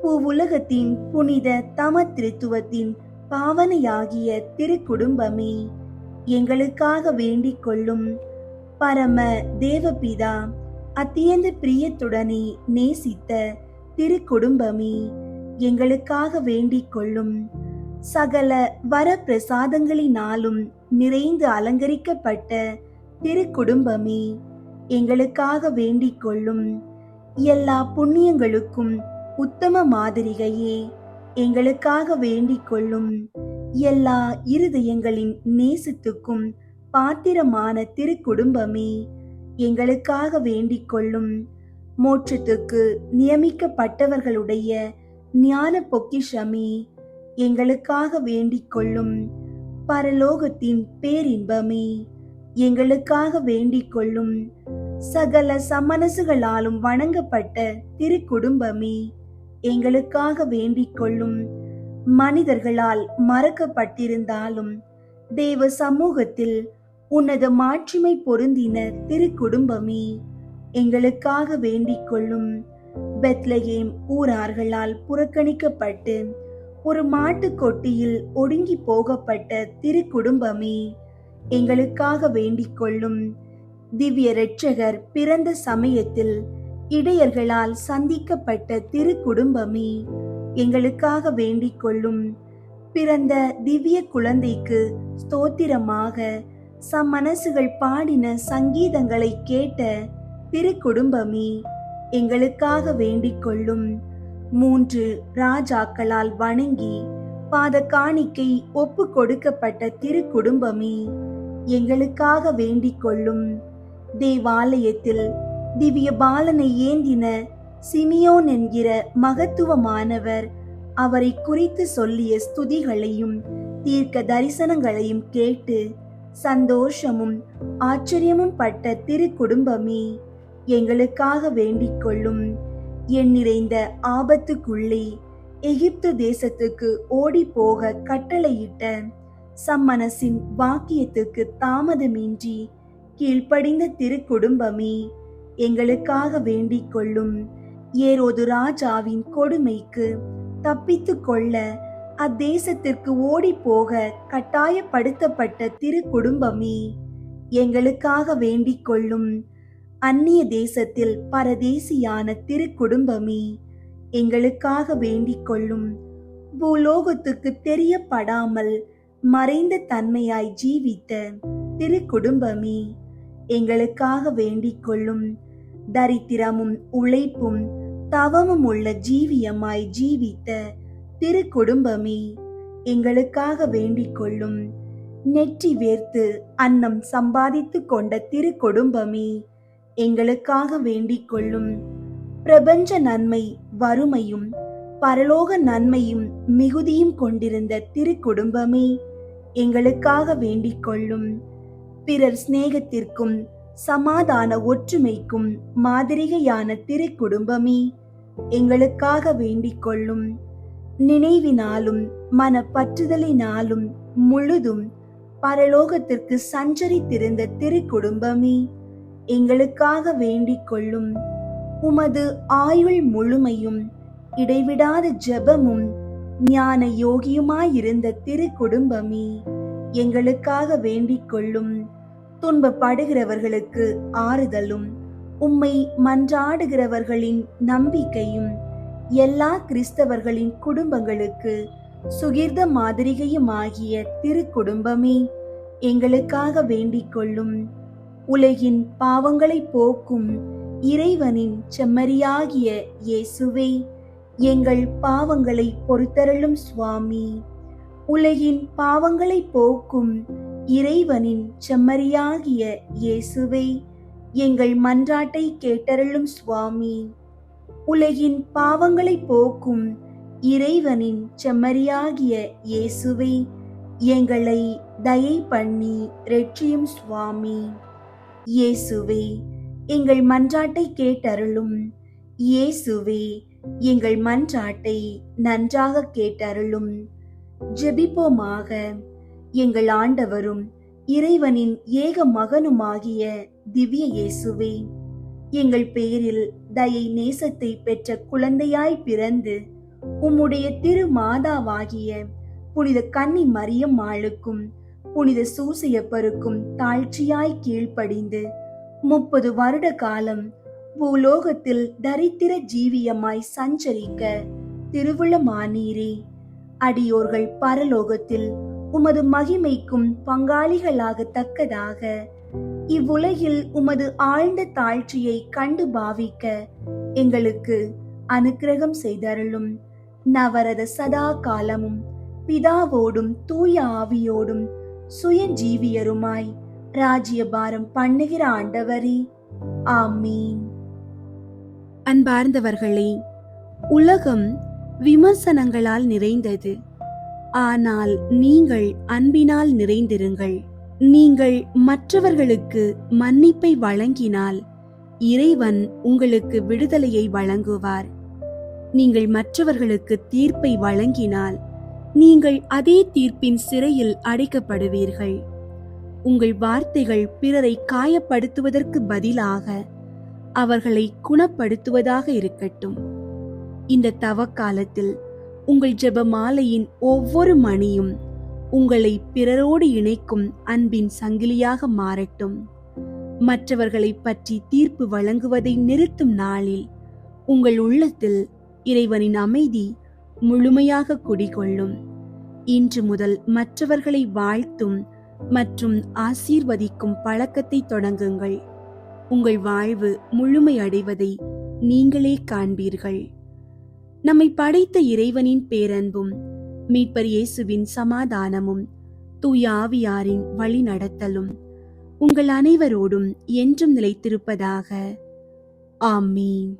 S3: பூவுலகத்தின் புனித தம திருத்துவத்தின் பாவனையாகிய திரு குடும்பமே, எங்களுக்காக வேண்டிக் கொள்ளும். பரம தேவபிதா அத்தியந்த பிரியத்துடனே நேசித்த திரு குடும்பமே, எங்களுக்காக வேண்டிக் கொள்ளும். சகல வர பிரசாதங்களினாலும் நிறைந்து அலங்கரிக்கப்பட்ட திரு குடும்பமே, எங்களுக்காக வேண்டிக் கொள்ளும். எல்லா புண்ணியங்களுக்கும் உத்தம மாதிரிகையே, எங்களுக்காக வேண்டிக் கொள்ளும். எல்லா இருதயங்களின் நேசத்துக்கும் பாத்திரமான திரு குடும்பமே, எங்களுக்காக வேண்டிக் கொள்ளும். மோட்சத்துக்கு நியமிக்கப்பட்டவர்களுடைய ஞான பொக்கிஷமே, எங்களுக்காக வேண்டிக் கொள்ளும். பரலோகத்தின் பேரின்பமே, எங்களுக்காக வேண்டிக் கொள்ளும். சகல சமனசுகளாலும் வணங்கப்பட்ட திரு குடும்பமே, எங்களுக்காக வேண்டிக் கொள்ளும். மனிதர்களால் மறக்கப்பட்டிருந்தாலும் தேவ சமூகத்தில் உன்னத மாட்சிமை பொருந்தின திரு குடும்பமே, எங்களுக்காக வேண்டிக் கொள்ளும். பெத்லகேம் ஊரார்களால் புறக்கணிக்கப்பட்டு ஒரு மாட்டு கொட்டியில் ஒடுங்கி போகப்பட்ட திரு குடும்பமே, எங்களுக்காக வேண்டிக் கொள்ளும். திவ்ய இரட்சகர் பிறந்த சமயத்தில் இடையர்களால் சந்திக்கப்பட்ட திரு குடும்பமே, எங்களுக்காக வேண்டிக் கொள்ளும். பிறந்த திவ்ய குழந்தைக்கு ஸ்தோத்திரமாக சம்மனசுகள் பாடின சங்கீதங்களை கேட்ட திரு குடும்பமே, எங்களுக்காக வேண்டிக் கொள்ளும். 3 ராஜாக்களால் வணங்கி பாத காணிக்கை ஒப்பு கொடுக்கப்பட்ட திரு குடும்பமே, எங்களுக்காக வேண்டிக் கொள்ளும். தேவாலயத்தில் திவ்ய பாலனை ஏந்தின சிமியோன் என்கிற மகத்துவமானவர் அவரை குறித்து சொல்லிய ஸ்துதிகளையும் தீர்க்க தரிசனங்களையும் கேட்டு சந்தோஷமும் ஆச்சரியமும் பட்ட திரு குடும்பமே, எங்களுக்காக வேண்டிக் கொள்ளும். என் நிறைந்த ஆபத்துக்குள்ளே எகிப்து தேசத்துக்கு ஓடி போக கட்டளையிட்ட சம்மனசின் வாக்கியத்துக்கு தாமதமின்றி கீழ்ப்படிந்த திரு குடும்பமே, எங்களுக்காக வேண்டிக் கொள்ளும். ஏரோது ராஜாவின் கொடுமைக்கு தப்பித்து கொள்ள அத்தேசத்திற்கு ஓடி போக கட்டாயப்படுத்தப்பட்ட திரு குடும்பமே, எங்களுக்காக வேண்டிக் கொள்ளும். அந்நிய தேசத்தில் பரதேசியான திரு குடும்பமே, எங்களுக்காக வேண்டிக் கொள்ளும். பூலோகத்துக்கு தெரியப்படாமல் மறைந்த தன்மையாய் ஜீவித்த திரு குடும்பமே, எங்களுக்காக வேண்டிக் கொள்ளும். தரித்திரமும் உழைப்பும் தவமும் உள்ள ஜீவியமாய் ஜீவித்த திரு குடும்பமே, எங்களுக்காக வேண்டிக் கொள்ளும். நெற்றி வேர்த்து அன்னம் சம்பாதித்து கொண்ட திரு குடும்பமே, எங்களுக்காக வேண்டிக் கொள்ளும். பிரபஞ்ச நன்மை வறுமையும் பரலோக நன்மையும் மிகுதியும் கொண்டிருந்த திருக்குடும்பமே, எங்களுக்காக வேண்டிக் கொள்ளும். பிறர் சிநேகத்திற்கும் சமாதான ஒற்றுமைக்கும் மாதிரிகையான திருக்குடும்பமே, எங்களுக்காக வேண்டிக் கொள்ளும். நினைவினாலும் மனப்பற்றுதலினாலும் முழுதும் பரலோகத்திற்கு சஞ்சரித்திருந்த திருக்குடும்பமே, எங்களுக்காக வேண்டிக் கொள்ளும். உமது ஆயுள் முழுமையும் இடைவிடாத ஜெபமும் ஞான யோகியுமாயிருந்த திருக்குடும்பமே, எங்களுக்காக வேண்டிக் கொள்ளும். துன்பப்படுகிறவர்களுக்கு ஆறுதலும் உம்மை மன்றாடுகிறவர்களின் நம்பிக்கையும் எல்லா கிறிஸ்தவர்களின் குடும்பங்களுக்கு சுகிர்த மாதிரிகையுமாகிய திருக்குடும்பமே, எங்களுக்காக வேண்டிக் கொள்ளும். உலகின் பாவங்களை போக்கும் இறைவனின் செம்மறியாகிய இயேசுவே, எங்கள் பாவங்களை பொறுத்தருளும் சுவாமி. உலகின் பாவங்களை போக்கும் இறைவனின் செம்மறியாகிய இயேசுவே, எங்கள் மன்றாட்டை கேட்டருளும் சுவாமி. உலகின் பாவங்களை போக்கும் இறைவனின் செம்மறியாகிய இயேசுவே, எங்களை தயை பண்ணி இரட்சியும் சுவாமி. இயேசுவே, எங்கள் மன்றாட்டை கேட்டருளும். இயேசுவே, எங்கள் மன்றாட்டை நன்றாக கேட்டருளும். ஜெபிப்போமாக. எங்கள் ஆண்டவரும் இறைவனின் ஏக மகனுமாகிய திவ்ய இயேசுவே, எங்கள் பேரில் தயை நேசத்தை பெற்ற குழந்தையாய் பிறந்து உம்முடைய திரு மாதாவாகிய புனித கன்னி மரியம்மாளுக்கும் புனித சூசையப்பருக்கும் தாழ்ச்சியாய் கீழ்ப்படிந்து 30 வருட காலம் பூலோகத்தில் தரித்திர ஜீவியமாய் சஞ்சரிக்க திருவுளமானீரே. அடியோர்கள் பரலோகத்தில் உமது மகிமைக்கும் பங்காளிகளாகத்தக்கதாக இவ்வுலகில் உமது ஆழ்ந்த தாழ்ச்சியை கண்டு பாவிக்க எங்களுக்கு அனுக்கிரகம் செய்தருளும். நவரத சதா காலமும் பிதாவோடும் தூய ஆவியோடும் சுய ஜீவியருமாய் ராஜ்யபாரம் பண்ணுகிற ஆண்டவரே, ஆமீன். அன்பார்ந்தவர்களே, உலகம் விமர்சனங்களால் நிறைந்தது. ஆனால் நீங்கள் அன்பினால் நிறைந்திருங்கள். நீங்கள் மற்றவர்களுக்கு மன்னிப்பை வழங்கினால் இறைவன் உங்களுக்கு விடுதலையை வழங்குவார். நீங்கள் மற்றவர்களுக்கு தீர்ப்பை வழங்கினால் நீங்கள் அதே தீர்ப்பின் சிறையில் அடைக்கப்படுவீர்கள். உங்கள் வார்த்தைகள் பிறரை காயப்படுத்துவதற்கு பதிலாக அவர்களை குணப்படுத்துவதாக இருக்கட்டும். இந்த தவக்காலத்தில் உங்கள் ஜெபமாலையின் ஒவ்வொரு மணியும் உங்களை பிறரோடு இணைக்கும் அன்பின் சங்கிலியாக மாறட்டும். மற்றவர்களை பற்றி தீர்ப்பு வழங்குவதை நிறுத்தும் நாளில் உங்கள் உள்ளத்தில் இறைவனின் அமைதி முழுமையாக குடிகொள்ளும். இன்று முதல் மற்றவர்களை வாழ்த்தும் மற்றும் ஆசீர்வதிக்கும் பழக்கத்தை தொடங்குங்கள். உங்கள் வாழ்வு முழுமையடைவதை நீங்களே காண்பீர்கள். நம்மை படைத்த இறைவனின் பேரன்பும் மீட்பர் இயேசுவின் சமாதானமும் தூய ஆவியாரின் வழி நடத்தலும் உங்கள் அனைவரோடும் என்றும் நிலைத்திருப்பதாக. ஆமீன்.